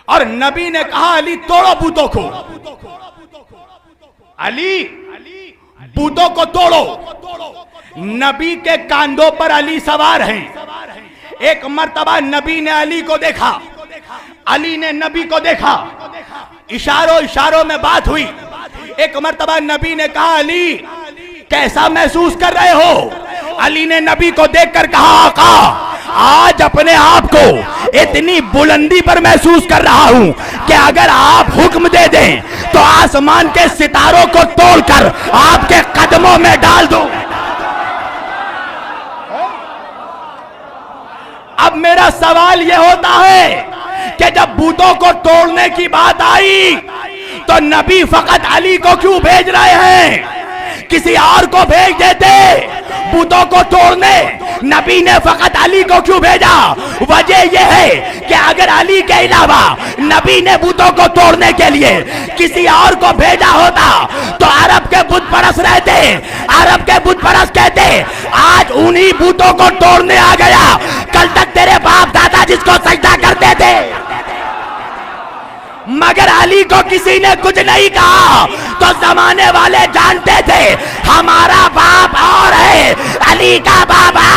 और नबी ने कहा अली तोड़ो बूतों को। अली बूतों को तोड़ो। नबी के कंधों पर अली सवार हैं। एक मर्तबा नबी ने अली को देखा, अली ने नबी को देखा, इशारों में बात हुई। एक मर्तबा नबी ने कहा अली कैसा महसूस कर रहे हो? अली ने नबी को देखकर कहा आका आज अपने आप को इतनी बुलंदी पर महसूस कर रहा हूं कि अगर आप हुक्म दे दें तो आसमान के सितारों को तोड़कर आपके कदमों में डाल दूं। अब मेरा सवाल यह होता है कि जब बूतों को तोड़ने की बात आई तो नबी फकत अली को क्यों भेज रहे हैं? किसी और को भेज देते बूतों को तोड़ने। नबी ने फकत अली को क्यों भेजा? वजह यह है कि अगर अली के अलावा नबी ने बूतों को तोड़ने के लिए किसी और को भेजा होता तो अरब के बुत परस्त रहते, अरब के बुत परस्त कहते आज उन्हीं बूतों को तोड़ने आ गया, कल तक तेरे बाप दादा जिसको सजदा करते थे। मगर अली को किसी ने कुछ नहीं कहा तो जमाने वाले जानते थे हमारा बाप और है, अली का बाबा।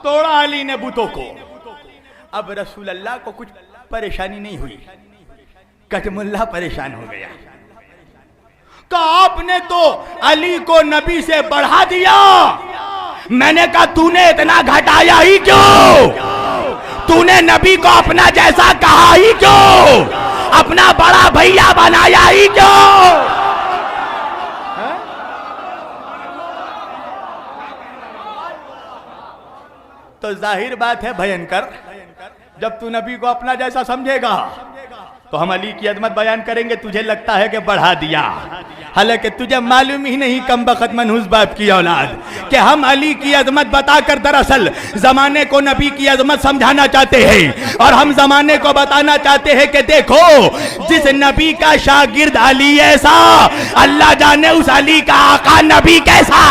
तोड़ा अली ने बुतों को। अब रसूल अल्लाह को कुछ परेशानी नहीं हुई, कटमुल्ला परेशान हो गया। कहा आपने तो अली को नबी से बढ़ा दिया। मैंने कहा तूने इतना घटाया ही क्यों? तूने नबी को अपना जैसा कहा ही क्यों? अपना बड़ा भैया बनाया ही क्यों? तो जाहिर बात है भयंकर, जब तू नबी को अपना जैसा समझेगा तो हम अली की अजमत बयान करेंगे, तुझे लगता है कि बढ़ा दिया। हालांकि तुझे मालूम ही नहीं कमबख्त मनहूस बाप की औलाद कि हम अली की अजमत बताकर दरअसल जमाने को नबी की अजमत समझाना चाहते हैं। और हम जमाने को बताना चाहते हैं कि देखो जिस नबी का शागिर्द अली ऐसा, अल्लाह जाने उस अली का आका नबी कैसा।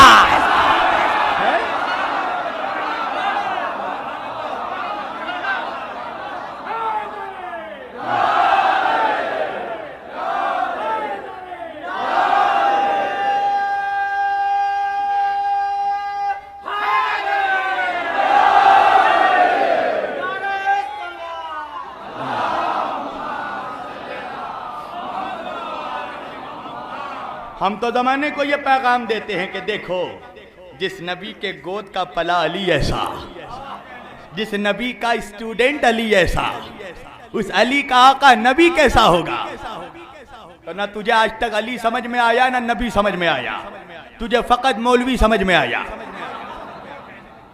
हम तो जमाने को ये पैगाम देते हैं कि देखो, जिस नबी के गोद का पला अली ऐसा, जिस नबी का स्टूडेंट अली ऐसा, उस अली का आका नबी कैसा होगा। तो ना तुझे आज तक अली समझ में आया ना नबी समझ में आया, तुझे फकत मौलवी समझ में आया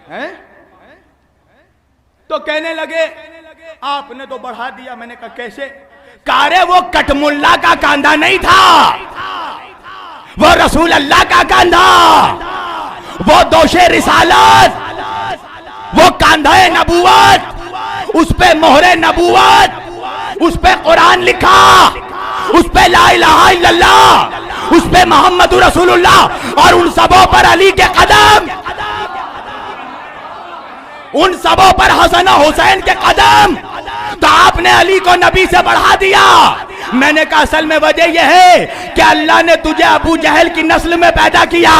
है? तो कहने लगे आपने तो बढ़ा दिया। मैंने कहा कैसे? कारे वो कटमुल्ला का कांधा नहीं था, वो रसूल अल्लाह का कांधा, वो दोषे रिसालत, वो कांधा नबूवत, उस पे मोहरे नबूवत, उस पे कुरान लिखा, उस पे ला इलाहा इल्लल्लाह, उस पे मोहम्मदुर रसूलुल्लाह, और उन सबों पर अली के कदम, उन सबों पर हसन और हुसैन के कदम। तो आपने अली को नबी से बढ़ा दिया। मैंने कहा असल में वजह यह है कि अल्लाह ने तुझे अबू जहल की नस्ल में पैदा किया।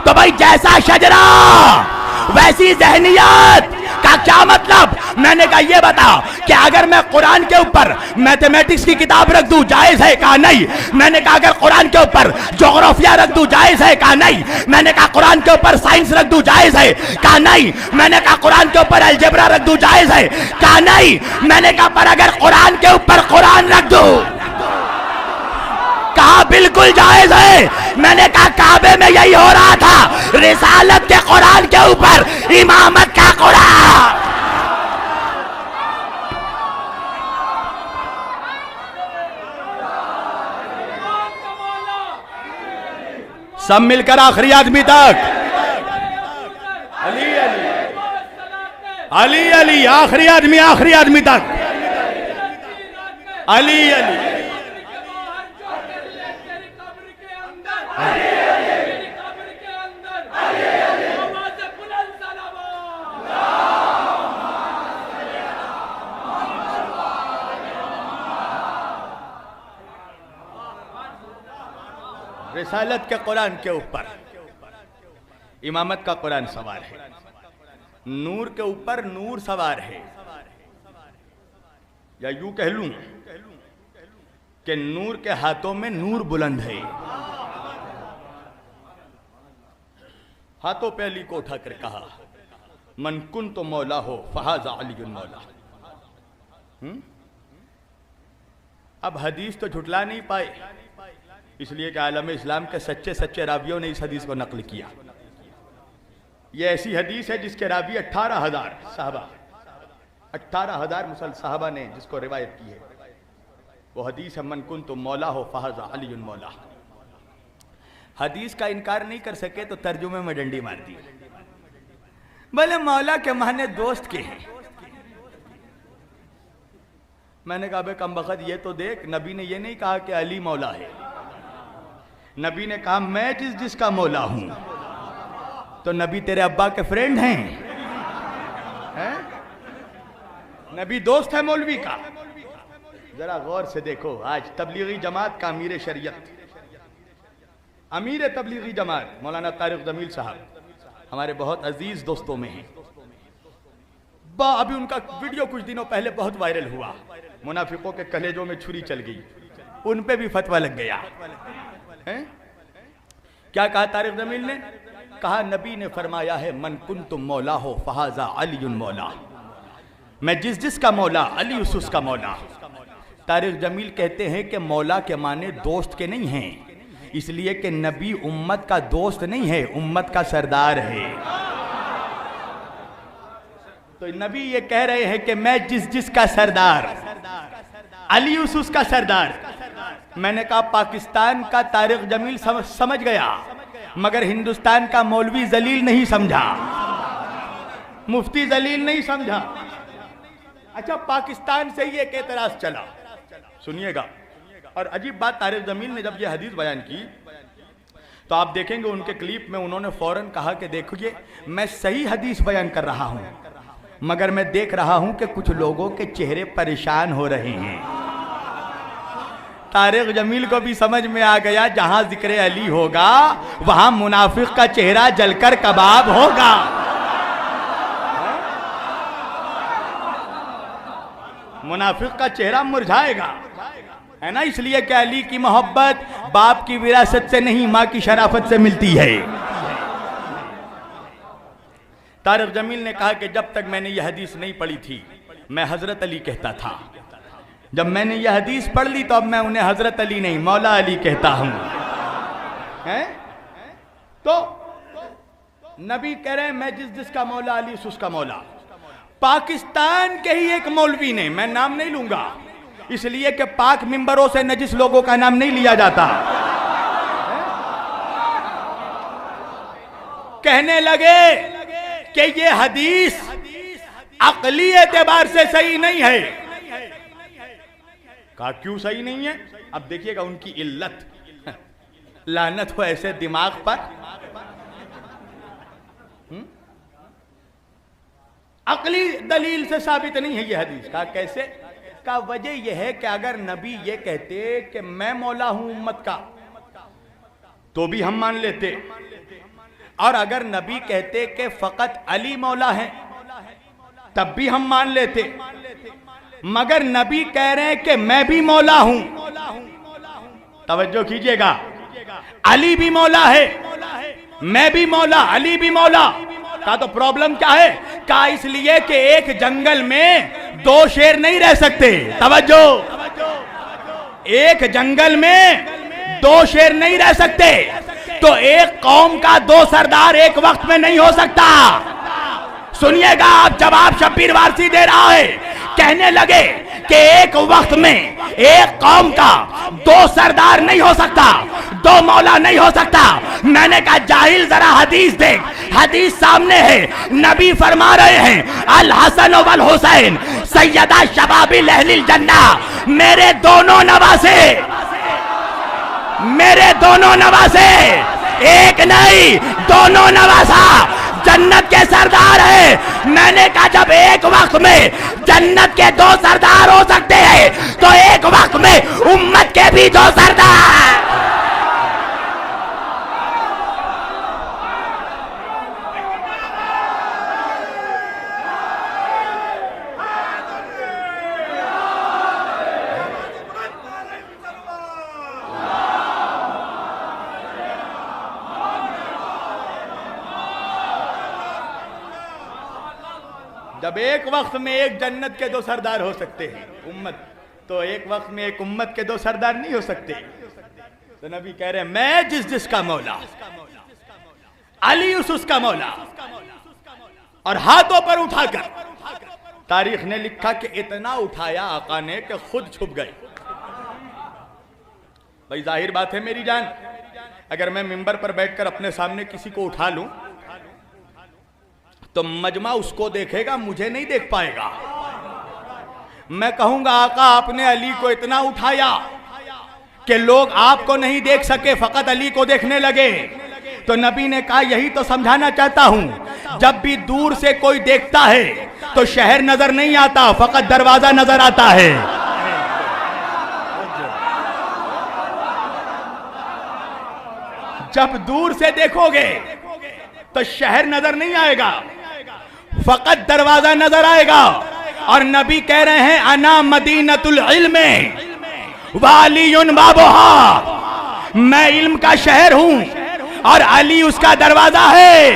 तो भाई जैसा शजरा वैसी जहनियत का क्या मतलब? मैंने कहा ये बता कि अगर मैं कुरान के ऊपर मैथमेटिक्स की किताब रख दूं जायज है? कहा नहीं। मैंने कहा अगर कुरान के ऊपर ज्योग्राफिया रख दूं जायज है? कहा नहीं। मैंने कहा कुरान के ऊपर साइंस रख दूं जायज है? कहा नहीं। मैंने कहा कुरान के ऊपर अलजेब्रा रख दूं जायज है? कहा नहीं। मैंने कहा पर अगर कुरान के ऊपर कुरान रख दूं, कहा बिल्कुल जायज है। मैंने कहा काबे में यही हो रहा था, रिसालत के कुरान के ऊपर इमामत का कुरान। सब मिलकर आखिरी आदमी तक अली अली अली अली, आखिरी आदमी तक अली अली। रिसालत के कुरान के ऊपर इमामत का कुरान सवार है, नूर के ऊपर नूर सवार है, या यूं कह लूं कि नूर के हाथों में नूर बुलंद है। हाथों पे अली को उठाकर कहा मन कुन तो मौला हो फहाजा अली मौला। अब हदीस तो झुटला नहीं पाए, इसलिए कि आलम इस्लाम के सच्चे रावियों ने इस हदीस को नकल किया। यह ऐसी हदीस है जिसके रावी 18,000 साहबा, 18,000 मुसल साहबा ने जिसको रिवायत की है। वो हदीस है मन कुन तो मौला हो फहाजा अली मौला। हदीस का इनकार नहीं कर सके तो तर्जुमे में डंडी मार दी। बोले मौला के माने दोस्त के हैं। मैंने कहा बे कमबख्त ये तो देख, नबी ने ये नहीं कहा कि अली मौला है, नबी ने कहा मैं जिसका मौला हूं। तो नबी तेरे अब्बा के फ्रेंड हैं, हैं? नबी दोस्त है मौलवी का। जरा गौर से देखो, आज तबलीगी जमात का अमीर शरीयत, अमीर तबलीगी जमात मौलाना तारिक जमील साहब हमारे बहुत अजीज दोस्तों में हैं। अभी उनका वीडियो कुछ दिनों पहले बहुत वायरल हुआ, मुनाफिकों के कलेजों में छुरी चल गई, उन पे भी फतवा लग गया है? क्या कहा तारिक जमील ने? कहा नबी ने फरमाया है मन कुन तुम मौला हो फहाजा अली मौला। मैं जिसका मौला अली उसका मौला। तारिक जमील कहते हैं कि मौला के माने दोस्त के नहीं हैं, इसलिए कि नबी उम्मत का दोस्त नहीं है, उम्मत का सरदार है। तो नबी ये कह रहे हैं कि मैं जिसका सरदार अली उसका सरदार। मैंने कहा पाकिस्तान का तारिक जमील समझ गया, मगर हिंदुस्तान का मौलवी जलील नहीं समझा, मुफ्ती जलील नहीं समझा। अच्छा, पाकिस्तान से ही एक एतराज चला, सुनिएगा। और अजीब बात, तारिक जमील ने जब यह हदीस बयान की तो आप देखेंगे उनके क्लिप में उन्होंने फौरन कहा कि देखिए मैं सही हदीस बयान कर रहा हूं, मगर मैं देख रहा हूं कि कुछ लोगों के चेहरे परेशान हो रहे हैं। तारिक जमील को भी समझ में आ गया जहां जिक्र अली होगा वहां मुनाफिक का चेहरा जलकर कबाब होगा। मुनाफिक का चेहरा मुरझाएगा। है ना। इसलिए कि अली की मोहब्बत बाप की विरासत से नहीं, मां की शराफत से मिलती है। तारिक जमील ने कहा कि जब तक मैंने यह हदीस नहीं पढ़ी थी मैं हजरत अली कहता था, जब मैंने यह हदीस पढ़ ली तो अब मैं उन्हें हजरत अली नहीं मौला अली कहता हूं। हैं? तो नबी कह रहे हैं मैं जिसका मौला अली उसका मौला। पाकिस्तान के ही एक मौलवी ने, मैं नाम नहीं लूंगा इसलिए कि पाक मिंबरों से नजिस लोगों का नाम नहीं लिया जाता, कहने लगे कि ये हदीस अकली एतबार से सही नहीं है। कहा क्यों सही नहीं है? अब देखिएगा उनकी इल्लत, लानत हो ऐसे दिमाग पर। अकली दलील से साबित नहीं है ये हदीस। कहा कैसे? का वजह यह है कि अगर नबी ये कहते कि मैं मौला हूं उम्मत का तो भी हम मान लेते, और अगर नबी कहते कि फकत अली मौला है तब भी हम मान लेते, मगर नबी कह रहे हैं कि मैं भी मौला हूं। तवज्जो कीजिएगा, अली भी मौला है, मैं भी मौला, अली भी मौला। का तो प्रॉब्लम क्या है? का इसलिए कि एक जंगल में दो शेर नहीं रह सकते। तवज्जो, एक जंगल में दो शेर नहीं रह सकते, तो एक कौम का दो सरदार एक वक्त में नहीं हो सकता। सुनिएगा, आप जवाब शब्बीर वारसी दे रहा है, कहने लगे कि एक वक्त में एक कौम का दो सरदार नहीं हो सकता, दो मौला नहीं हो सकता। मैंने कहा जाहिल जरा हदीस देख, हदीस सामने है, नबी फरमा रहे हैं अल हसन वल हुसैन सैयदा शबाबिल अहलिल जन्ना, मेरे दोनों नवासे, मेरे दोनों नवासे, एक नहीं दोनों नवासा जन्नत के सरदार है। मैंने कहा जब एक वक्त में जन्नत के दो सरदार हो सकते हैं तो एक वक्त में उम्मत के भी दो सरदार। जब एक वक्त में एक जन्नत के दो सरदार हो सकते हैं उम्मत, तो एक वक्त में एक उम्मत के दो सरदार नहीं हो सकते। तो नबी कह रहे हैं मैं जिसका मौला, अली उसका मौला। और हाथों पर उठाकर तारीख ने लिखा कि इतना उठाया आका ने कि खुद छुप गए। भाई जाहिर बात है मेरी जान, अगर मैं मिंबर पर बैठकर अपने सामने किसी को उठा लूं तो मजमा उसको देखेगा, मुझे नहीं देख पाएगा। मैं कहूंगा आका आपने अली को इतना उठाया कि लोग आपको नहीं देख सके, फकत अली को देखने लगे। तो नबी ने कहा यही तो समझाना चाहता हूं, जब भी दूर से कोई देखता है तो शहर नजर नहीं आता, फकत दरवाजा नजर आता है। जब दूर से देखोगे तो शहर नजर नहीं आएगा, फकत दरवाजा नजर आएगा। और नबी कह रहे हैं अना मदीनतुल इल्म वालियुन बाबुहा, मैं इल्म का शहर हूं और अली उसका दरवाजा है।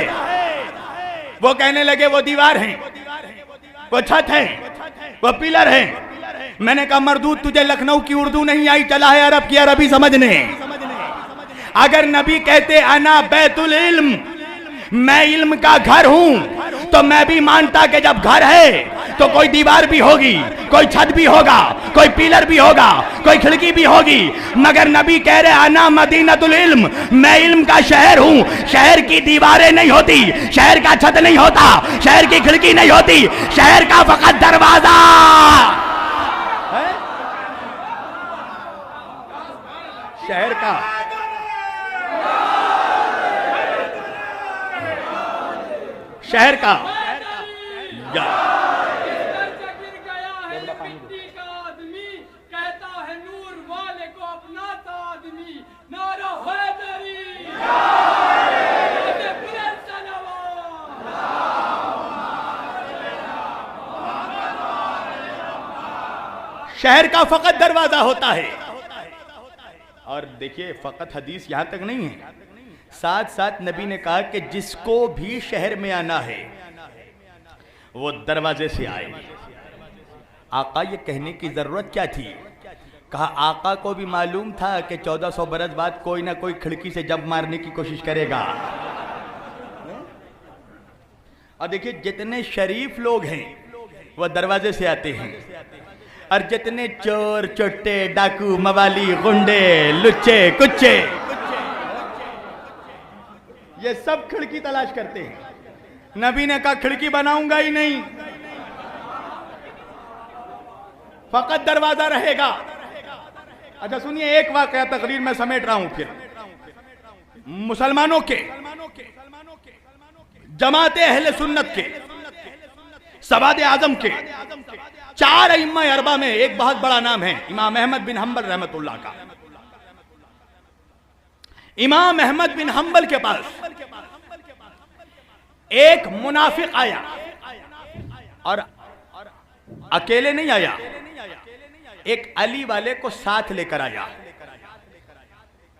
वो कहने लगे वो दीवार है, वो छत है, वो पिलर है। मैंने कहा मरदूद तुझे लखनऊ की उर्दू नहीं आई, चला है अरब की अरबी समझने। अगर नबी कहते अना बैतुल इल्म, मैं इल्म का घर हूं, तो मैं भी मानता कि जब घर है तो कोई दीवार भी होगी, कोई छत भी होगा, कोई पिलर भी होगा, कोई खिड़की भी होगी। मगर नबी कह रहे अना मदीनतुल इल्म, मैं इल्म का शहर हूं। शहर की दीवारें नहीं होती, शहर का छत नहीं होता, शहर की खिड़की नहीं होती, शहर का फकत दरवाजा। शहर का शहर का शहर का फकत दरवाजा होता है। और देखिए फ़कत हदीस यहाँ तक नहीं है, साथ साथ नबी ने कहा कि जिसको भी शहर में आना है वो दरवाजे से आए। आका ये कहने की जरूरत क्या थी? कहा आका को भी मालूम था कि 1400 बरस बाद कोई ना कोई खिड़की से जब मारने की कोशिश करेगा। और देखिए जितने शरीफ लोग हैं वह दरवाजे से आते हैं, और जितने चोर चोटे डाकू मवाली गुंडे लुच्चे कुच्चे ये सब खिड़की तलाश करते हैं। नबी ने कहा खिड़की बनाऊंगा ही नहीं, फकत दरवाजा रहेगा। अच्छा सुनिए, एक वाकया तकरीर में समेट रहा हूं। फिर मुसलमानों के जमाते अहले सुन्नत के सवाद आजम के 4 इम्मा अरबा में एक बहुत बड़ा नाम है इमाम अहमद बिन हंबल रहमतुल्लाह का। इमाम अहमद बिन हंबल के पास एक मुनाफिक आया, और अकेले नहीं आया, एक अली वाले को साथ लेकर आया।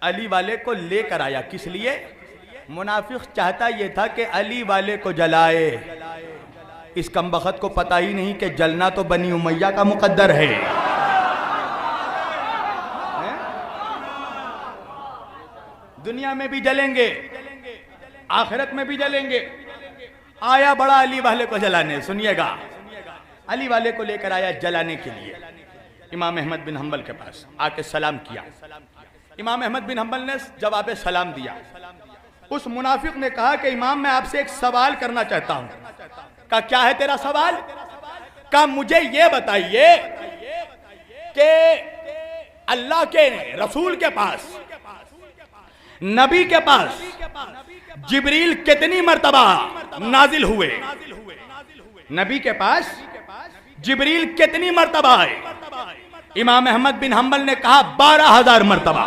अली वाले को लेकर आया किस लिए? मुनाफिक चाहता यह था कि अली वाले को जलाए। इस कमबख्त को पता ही नहीं कि जलना तो बनी उमैया का मुकद्दर है। दुनिया में भी जलेंगे, आखिरत में भी जलेंगे। आया बड़ा अली वाले को जलाने। सुनिएगा, अली वाले को लेकर आया जलाने के लिए इमाम अहमद बिन हंबल के पास। आके सलाम किया। इमाम अहमद बिन हंबल ने जवाब सलाम दिया। उस मुनाफिक ने कहा कि इमाम मैं आपसे एक सवाल करना चाहता हूं। कहा क्या है तेरा सवाल? कहा मुझे यह बताइए कि अल्लाह के रसूल के पास, नबी के पास जिब्रील कितनी मर्तबा नाजिल हुए? नबी के पास जिब्रील कितनी मर्तबा आए? इमाम अहमद बिन हंबल ने कहा 12,000 मर्तबा,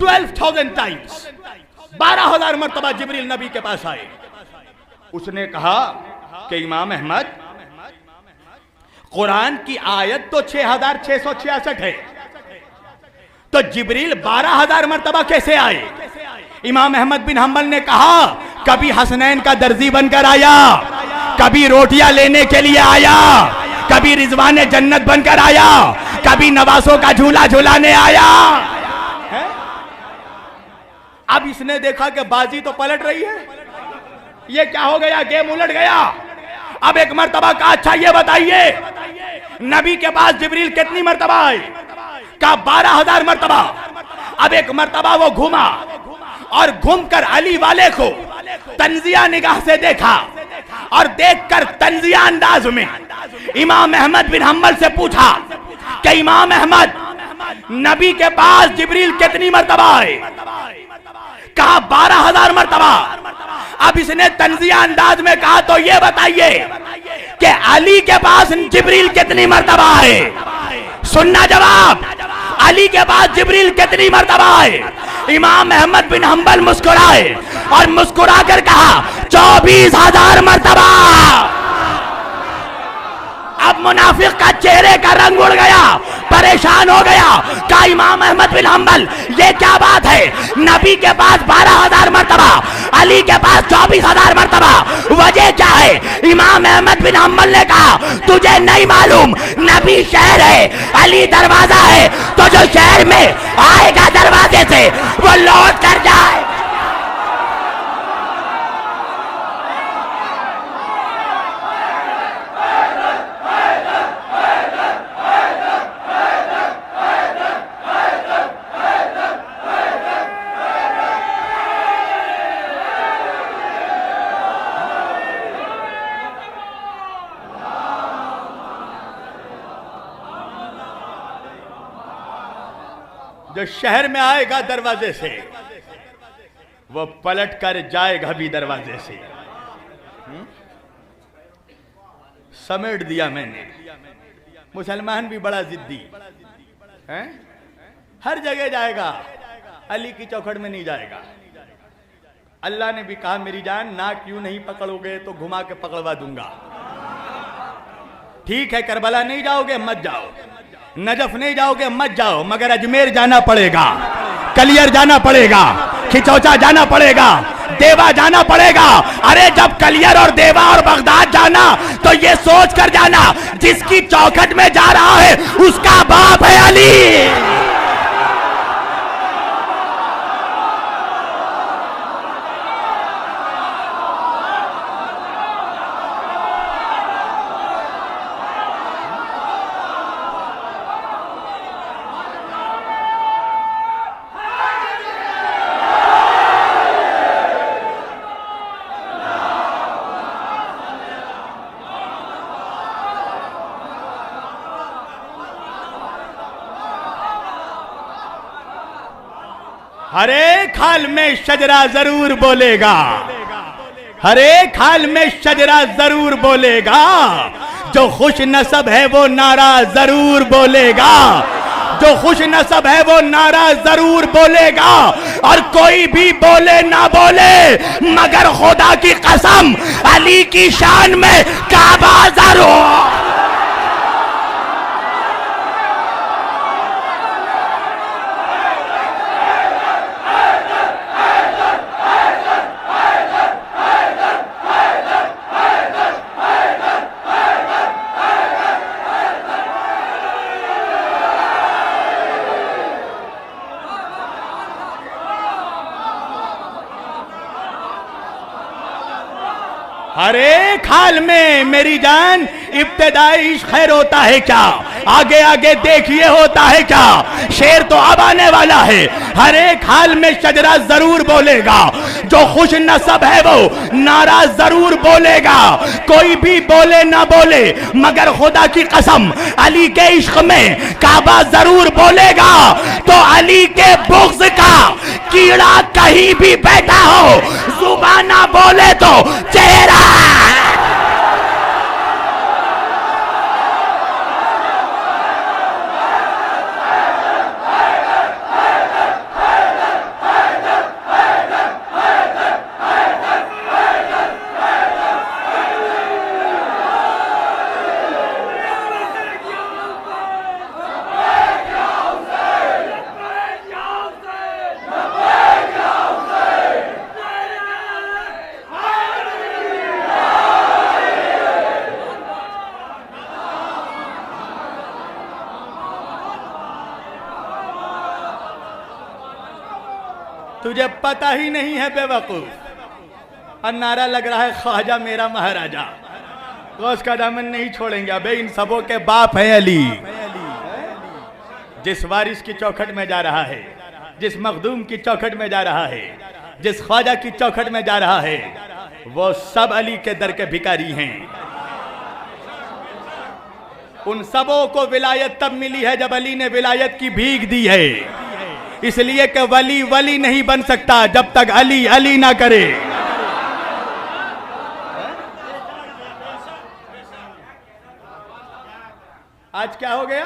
12,000 टाइम्स, 12,000 मर्तबा जिब्रील नबी के पास आए। उसने कहा कि इमाम अहमद कुरान की आयत तो 6,666 है, तो जिब्रील 12,000 मर्तबा कैसे आए? इमाम अहमद बिन हंबल ने कहा कभी हसनैन का दर्जी बनकर आया, कभी रोटियां लेने के लिए आया, कभी रिजवाने जन्नत बनकर आया, कभी नवासों का झूला झूलाने आया है? अब इसने देखा कि बाजी तो पलट रही है, ये क्या हो गया? गेम उलट गया। अब एक मर्तबा का अच्छा ये बताइए नबी के पास जिब्रील कितनी मर्तबा आए? का 12,000 मर्तबा। अब एक मर्तबा वो घूमा और घूमकर अली वाले को तंजिया निगाह से देखा, और देखकर तंजिया अंदाज में इमाम अहमद बिन हंबल से पूछा कि इमाम अहमद नबी के पास जिब्रील कितनी मर्तबा आए? कहा 12,000 मर्तबा। अब इसने तंजिया अंदाज में कहा तो ये बताइए कि अली के पास जिब्रील कितनी मर्तबा आए? सुनना जवाब, अली के पास जिब्रील कितनी मर्तबा आए? इमाम अहमद बिन हंबल मुस्कुराए और मुस्कुराकर कहा 24,000 मर्तबा। अब मुनाफिक का चेहरे का रंग उड़ गया, परेशान हो गया। कहा इमाम अहमद बिन हंबल ये क्या बात है? नबी के पास 12,000 मर्तबा, अली के पास 24,000 मर्तबा, वजह क्या है? इमाम अहमद बिन हंबल ने कहा तुझे नहीं मालूम, नबी शहर है, अली दरवाजा है, तो जो शहर में आएगा दरवाजे से वो लौट कर जाए। जो शहर में आएगा दरवाजे से वो पलट कर जाएगा भी दरवाजे से। समेट दिया मैंने। मुसलमान भी बड़ा जिद्दी है, हर जगह जाएगा, अली की चौखट में नहीं जाएगा। अल्लाह ने भी कहा मेरी जान नाक यूं नहीं पकड़ोगे तो घुमा के पकड़वा दूंगा। ठीक है करबला नहीं जाओगे मत जाओ, नजफ नहीं जाओगे मत जाओ, मगर अजमेर जाना पड़ेगा, कलियर जाना पड़ेगा, खिचौचा जाना पड़ेगा, देवा जाना पड़ेगा। अरे जब कलियर और देवा और बगदाद जाना तो ये सोच कर जाना जिसकी चौखट में जा रहा है उसका बाप है अली। हर एक हाल में शजरा जरूर बोलेगा, हर एक हाल में शजरा जरूर बोलेगा, जो खुश नसब है वो नारा जरूर बोलेगा, जो खुश नसब है वो नारा जरूर बोलेगा। और कोई भी बोले ना बोले मगर खुदा की कसम अली की शान में काबा जरूर। हर एक हाल में मेरी जान इब्तिदाई इश्क खैर होता है क्या, आगे आगे देखिए होता है क्या, शेर तो अब आने वाला है। हर एक हाल में शजरा जरूर बोलेगा, जो खुश नसब है वो नारा जरूर बोलेगा। कोई भी बोले ना बोले मगर खुदा की कसम अली के इश्क में काबा जरूर बोलेगा। तो अली के बुग़्ज़ का कीड़ा कहीं भी बैठा हो जुबान ना बोले तो चेहरा। तुझे पता ही नहीं है बेवकूफ, और नारा लग रहा है ख्वाजा मेरा महाराजा। गौस का दामन नहीं छोड़ेंगे। अबे इन सबों के बाप है अली। जिस वारिस की चौखट में जा रहा है, जिस मखदूम की चौखट में जा रहा है, जिस ख्वाजा की चौखट में जा रहा है, वो सब अली के दर के भिखारी हैं। उन सबों को विलायत तब मिली है जब अली ने विलायत की भीख दी है। इसलिए कि वली वली नहीं बन सकता जब तक अली अली ना करे। आज क्या हो गया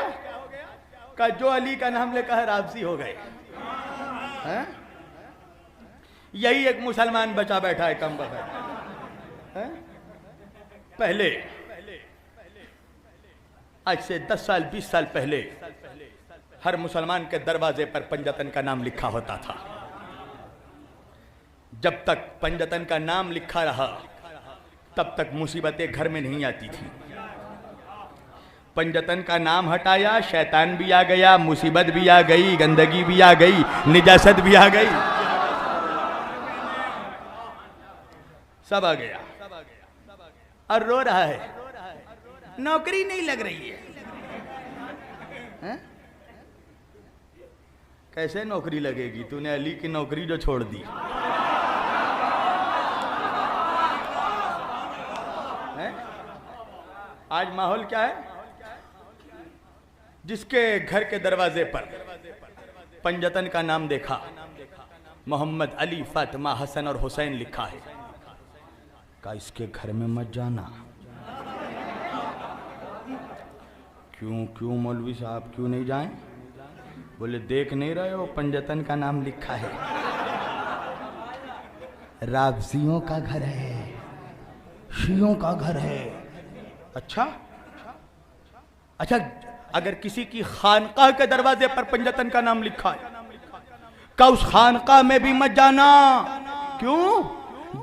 का जो अली का नाम लेकर है राबसी हो गए हैं? यही एक मुसलमान बचा बैठा है कम बखत। पहले आज से 10 साल 20 साल पहले हर मुसलमान के दरवाजे पर पंजतन का नाम लिखा होता था। जब तक पंजतन का नाम लिखा रहा तब तक मुसीबतें घर में नहीं आती थी। पंजतन का नाम हटाया, शैतान भी आ गया, मुसीबत भी आ गई, गंदगी भी आ गई, निजासत भी आ गई, सब आ गया। और रो रहा है, नौकरी नहीं लग रही है। कैसे नौकरी लगेगी? तूने अली की नौकरी जो छोड़ दी है? आज माहौल क्या है? जिसके घर के दरवाजे पर पंजतन का नाम देखा, मोहम्मद, अली, फातिमा, हसन और हुसैन लिखा है, का इसके घर में मत जाना। क्यों क्यों मौलवी साहब क्यों नहीं जाएं? बोले देख नहीं रहे हो पंजतन का नाम लिखा है, राबसियों का घर है, शियों का घर है। अच्छा अच्छा अगर किसी की खानकाह के दरवाजे पर पंजतन का नाम लिखा है, का उस खानकाह में भी मत जाना। क्यों?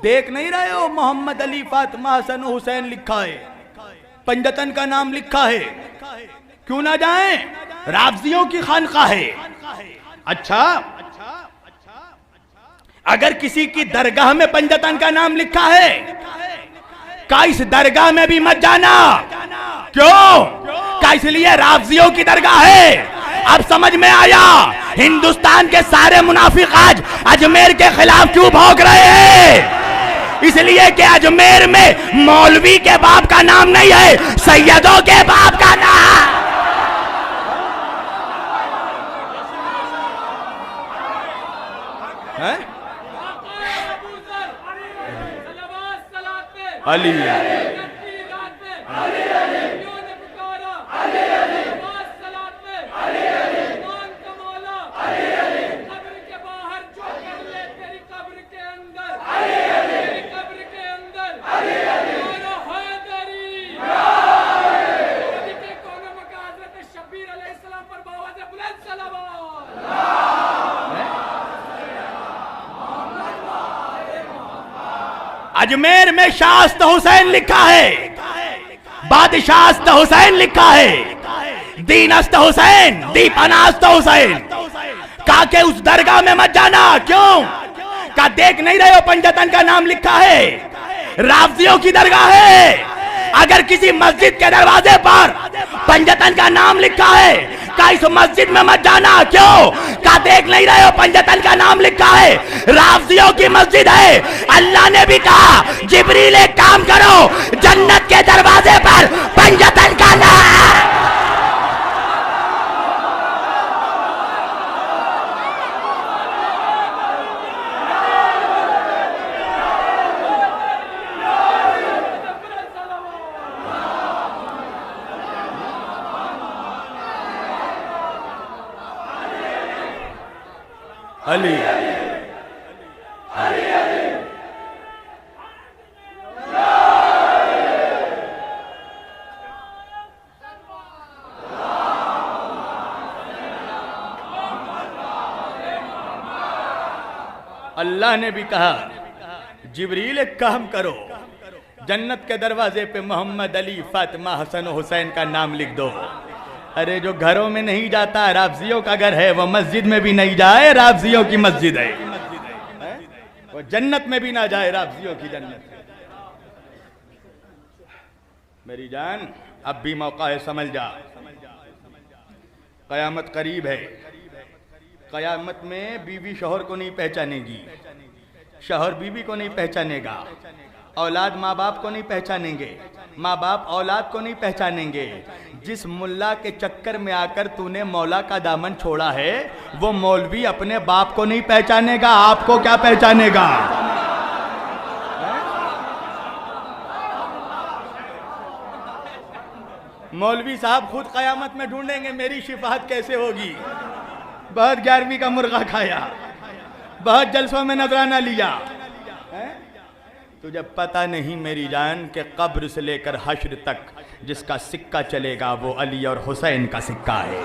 देख नहीं रहे हो मोहम्मद अली फातिमा हसन हुसैन लिखा है, पंजतन का नाम लिखा है, क्यों ना जाएं? राफजियों की खानकाह है। अच्छा, अगर किसी की दरगाह में पंजतन का नाम लिखा है, का इस दरगाह में भी मत जाना। क्यों? का इसलिए राफजियों की दरगाह है। अब समझ में आया हिंदुस्तान के सारे मुनाफिक आज अजमेर के खिलाफ क्यों भौंक रहे हैं। इसलिए कि अजमेर में मौलवी के बाप का नाम नहीं है, सैयदों के बाप का नाम। अली अजमेर में शास्त हुसैन लिखा है, बादशाहस्त हुसैन लिखा है, दीनस्त हुसैन, दीपनास्त हुसैन। का के उस दरगाह में मत जाना। क्यों? का देख नहीं रहे हो पंजतन का नाम लिखा है, राफजियों की दरगाह है। अगर किसी मस्जिद के दरवाजे पर पंजतन का नाम लिखा है, का इस मस्जिद में मत जाना। क्यों? का देख नहीं रहे हो पंजतन का नाम लिखा है, राफजियों की मस्जिद है। अल्लाह ने भी कहा जिब्रील एक काम करो, जन्नत के दरवाजे पर पंजतन का नाम। अली अल्लाह ने भी कहा जिब्रील एक काम करो, जन्नत के दरवाजे पे मोहम्मद अली फातिमा हसन हुसैन का नाम लिख दो। अरे जो घरों में नहीं जाता, राफजियों का घर है, वो मस्जिद में भी नहीं जाए, राफजियों की मस्जिद है। वो जन्नत में भी ना जाए, राफजियों की जन्नत है। मेरी जान अब भी मौका है, समझ जा। कयामत करीब है। कयामत में बीवी शौहर को नहीं पहचानेगी, शौहर बीवी को नहीं पहचानेगा, औलाद माँ बाप को नहीं पहचानेंगे, माँ बाप औलाद को नहीं पहचानेंगे। जिस मुल्ला के चक्कर में आकर तूने मौला का दामन छोड़ा है, वो मौलवी अपने बाप को नहीं पहचानेगा, आपको क्या पहचानेगा। मौलवी साहब खुद कयामत में ढूंढेंगे मेरी शिफात कैसे होगी। बहुत 11वीं का मुर्गा खाया, बहुत जलसों में नजराना लिया, तुझे पता नहीं मेरी जान कि कब्र से लेकर हश्र तक जिसका सिक्का चलेगा वो अली और हुसैन का सिक्का है।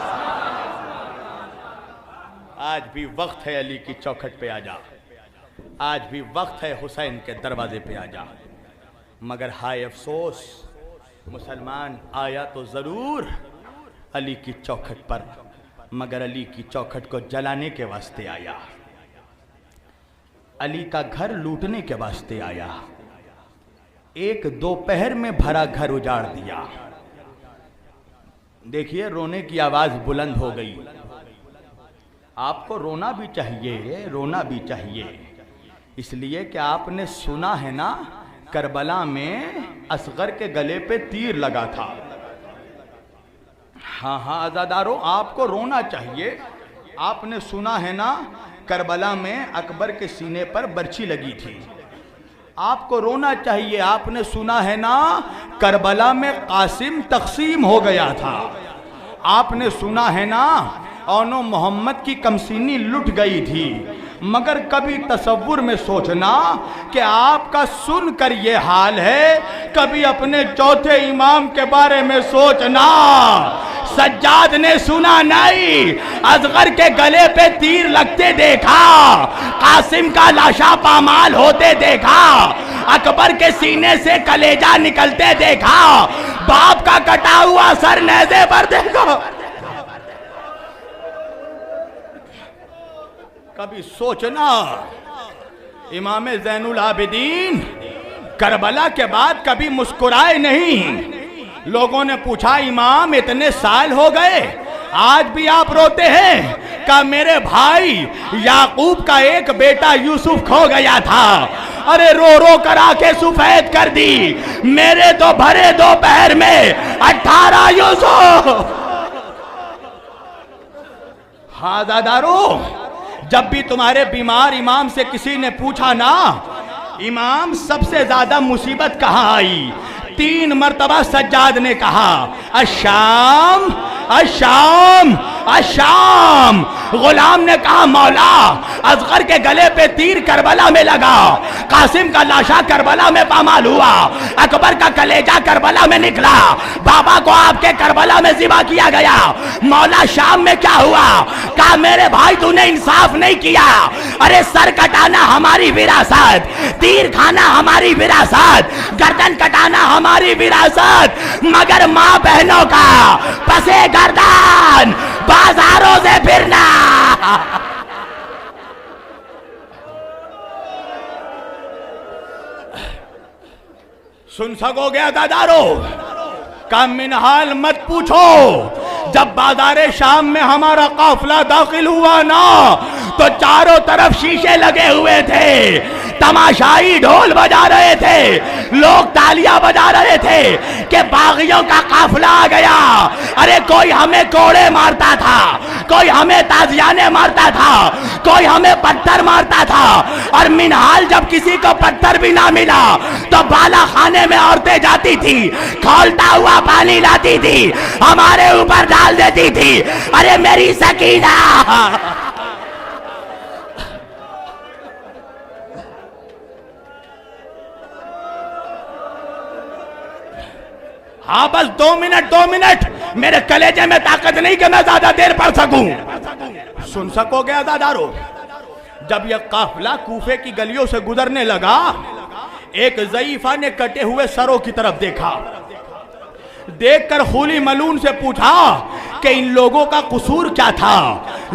आज भी वक्त है अली की चौखट पे आ जा, आज भी वक्त है हुसैन के दरवाजे पे आ जा। मगर हाय अफसोस, मुसलमान आया तो जरूर अली की चौखट पर, मगर अली की चौखट को जलाने के वास्ते आया, अली का घर लूटने के वास्ते आया। एक दोपहर में भरा घर उजाड़ दिया। देखिए रोने की आवाज बुलंद हो गई। आपको रोना भी चाहिए, रोना भी चाहिए, इसलिए कि आपने सुना है ना करबला में असगर के गले पे तीर लगा था। हाँ हाँ आजादारों, आपको रोना चाहिए। आपने सुना है ना करबला में अकबर के सीने पर बर्छी लगी थी। आपको रोना चाहिए। आपने सुना है ना करबला में कासिम तकसीम हो गया था। आपने सुना है ना औनो मोहम्मद की कमसीनी लुट गई थी। मगर कभी तसव्वुर में सोचना कि आपका सुनकर ये हाल है, कभी अपने चौथे इमाम के बारे में सोचना। सज्जाद ने सुना नहीं, असगर के गले पे तीर लगते देखा, कासिम का लाशा पामाल होते देखा, अकबर के सीने से कलेजा निकलते देखा, बाप का कटा हुआ सर नेज़े पर देखा। कभी सोचना, इमाम ज़ैनुल आबिदीन करबला के बाद कभी मुस्कुराए नहीं। लोगों ने पूछा, इमाम इतने साल हो गए आज भी आप रोते हैं? का मेरे भाई याकूब का एक बेटा यूसुफ खो गया था, अरे रो रो कर आंखें सफेद कर दी, मेरे तो भरे दोपहर में 18 यूसुफ। हादादारो, जब भी तुम्हारे बीमार इमाम से किसी ने पूछा ना, इमाम सबसे ज्यादा मुसीबत कहाँ आई, 3 मर्तबा सज्जाद ने कहा, अशाम अशाम अशाम। गुलाम ने कहा, मौला असगर के गले पे तीर करबला में लगा, कासिम का लाशा करबला में पामाल हुआ, अकबर का कलेजा करबला में निकला, बाबा को आपके करबला में ज़िबा किया गया, मौला शाम में क्या हुआ? कहा, मेरे भाई तूने इंसाफ नहीं किया, अरे सर कटाना हमारी विरासत, तीर खाना हमारी विरासत, गर्दन कटाना हमारी विरासत, मगर माँ बहनों का पसे गर्दन बाजारों से फिरना। सुन सकोगे अदादारो, का मिनहाल मत पूछो। जब बाजारे शाम में हमारा काफिला दाखिल हुआ ना, तो चारों तरफ शीशे लगे हुए थे, तमाशाई ढोल बजा रहे थे, लोग तालियां बजा रहे थे कि बागियों का काफिला आ गया। अरे कोई हमें कोड़े मारता था, कोई हमें ताजियाने मारता था, कोई हमें पत्थर मारता था, और मिनहाल जब किसी को पत्थर भी ना मिला तो बाला खाने में औरतें जाती थी, खौलता हुआ पानी लाती थी, हमारे ऊपर डाल देती थी। अरे मेरी सकीना, हाँ बस 2 मिनट, मेरे कलेजे में ताकत नहीं कि मैं ज्यादा देर पढ़ सकूं। सुन सकोगे अदादारो, जब यह काफिला कूफे की गलियों से गुजरने लगा, एक ज़ईफा ने कटे हुए सरों की तरफ देखा, देखकर खूली मलून से पूछा कि इन लोगों का कसूर क्या था?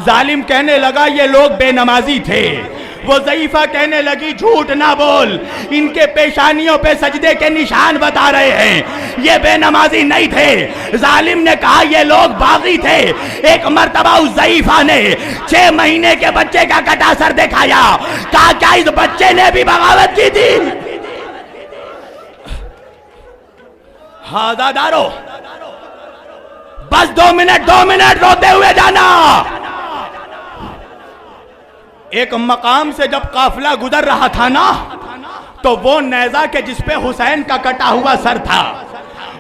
जालिम कहने लगा, ये लोग बेनमाजी थे। वो ज़ईफा कहने लगी, झूठ ना बोल, इनके पेशानियों पे सजदे के निशान बता रहे हैं, ये बेनमाजी नहीं थे। जालिम ने कहा, ये लोग बागी थे। एक मर्तबा उस ज़ईफा ने 6 महीने के बच्चे का कटा सर दिखाया, कहा, क्या इस बच्चे ने भी बगावत की थी? हादादारो, बस 2 मिनट रोते हुए जाना। एक मकाम से जब काफिला गुजर रहा था ना, तो वो नेजा के जिसपे हुसैन का कटा हुआ सर था,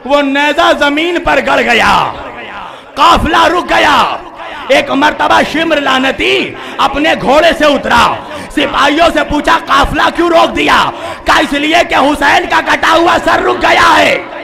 वो नेजा जमीन पर गड़ गया, काफिला रुक गया। एक मर्तबा शिम्र लानती अपने घोड़े से उतरा, सिपाहियों से पूछा, काफिला क्यों रोक दिया? कहा, इसलिए कि हुसैन का कटा हुआ सर रुक गया है।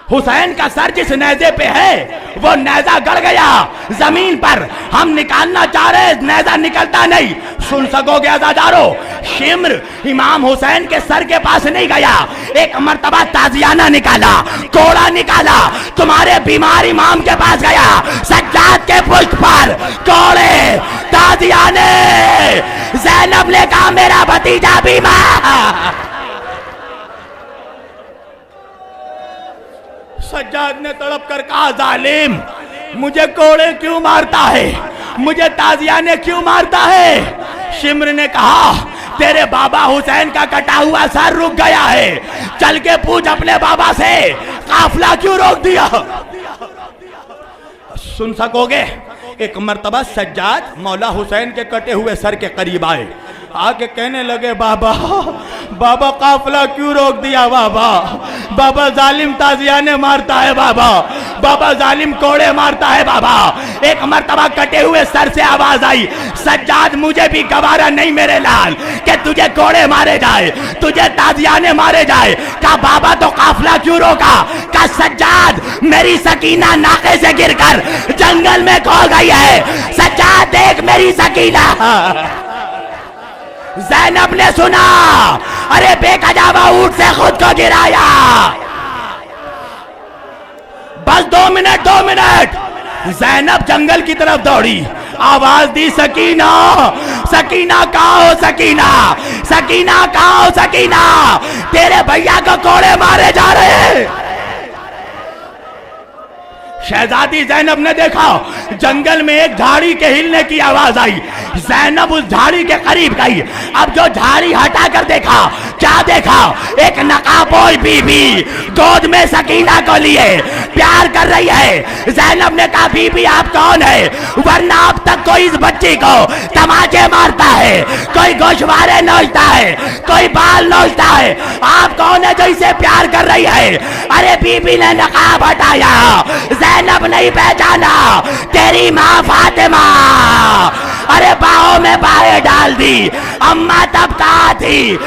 हुसैन का सर जिस नेज़े पे है वो नेज़ा गड़ गया जमीन पर, हम निकालना चाह रहे, नेज़ा निकलता नहीं। सुन सकोगे अज़ादारो, शिम्र इमाम हुसैन के सर के पास नहीं गया, एक मर्तबा ताजियाना निकाला, कोड़ा निकाला, तुम्हारे बीमार इमाम के पास गया, सज्जाद के पुष्ट पर कोड़े ताजियाने। ज़ैनब ने कहा, मेरा भतीजा बीमार। सज्जाद ने तड़प कर कहा, जालिम मुझे कोड़े क्यों मारता है, मुझे ताजियाने क्यों मारता है? शिम्र ने कहा, तेरे बाबा हुसैन का कटा हुआ सर रुक गया है, चल के पूछ अपने बाबा से, काफिला क्यों रोक दिया? सुन सकोगे, एक मर्तबा सज्जाद मौला हुसैन के कटे हुए सर के करीब आए, आके कहने लगे, बाबा बाबा काफिला क्यों रोक दिया? बाबा बाबा जालिम ताजियाने मारता है, बाबा बाबा जालिम कोड़े मारता है बाबा। एक मर्तबा कटे हुए सर से आवाज आई, सज्जाद मुझे भी गवारा नहीं मेरे लाल कि तुझे कोड़े मारे जाए, तुझे ताजियाने मारे जाए। का बाबा तो काफिला क्यों रोका? का सज्जाद मेरी सकीना नाके से गिरकर जंगल में खो गई है। सज्जाद देख मेरी सकीना। ज़ैनब ने सुना, अरे बेखजावा ऊंट से खुद को गिराया। बस 2 मिनट। ज़ैनब जंगल की तरफ दौड़ी, आवाज दी, सकीना, सकीना कहाँ हो सकीना, सकीना कहाँ हो सकीना, तेरे भैया को कोड़े मारे जा रहे हैं। शहजादी ज़ैनब ने देखा जंगल में एक झाड़ी के हिलने की आवाज आई। ज़ैनब उस झाड़ी के करीब गई। अब जो झाड़ी हटाकर देखा, क्या देखा? एक नकाबपोश बीबी गोद में सकीना को लिए प्यार कर रही है। ज़ैनब ने कहा, बीबी आप कौन है? वरना अब तक कोई इस बच्ची को तमाचे मारता है, कोई गोशवारे नोचता है, कोई बाल नोचता है, आप कौन है जो इसे प्यार कर रही है? अरे बीबी ने नकाब हटाया, ज़ैनब नहीं पहचाना, तेरी माँ फातिमा। अरे बाहों में बाहें डाल दी। अम्मा तब कहाँ थी?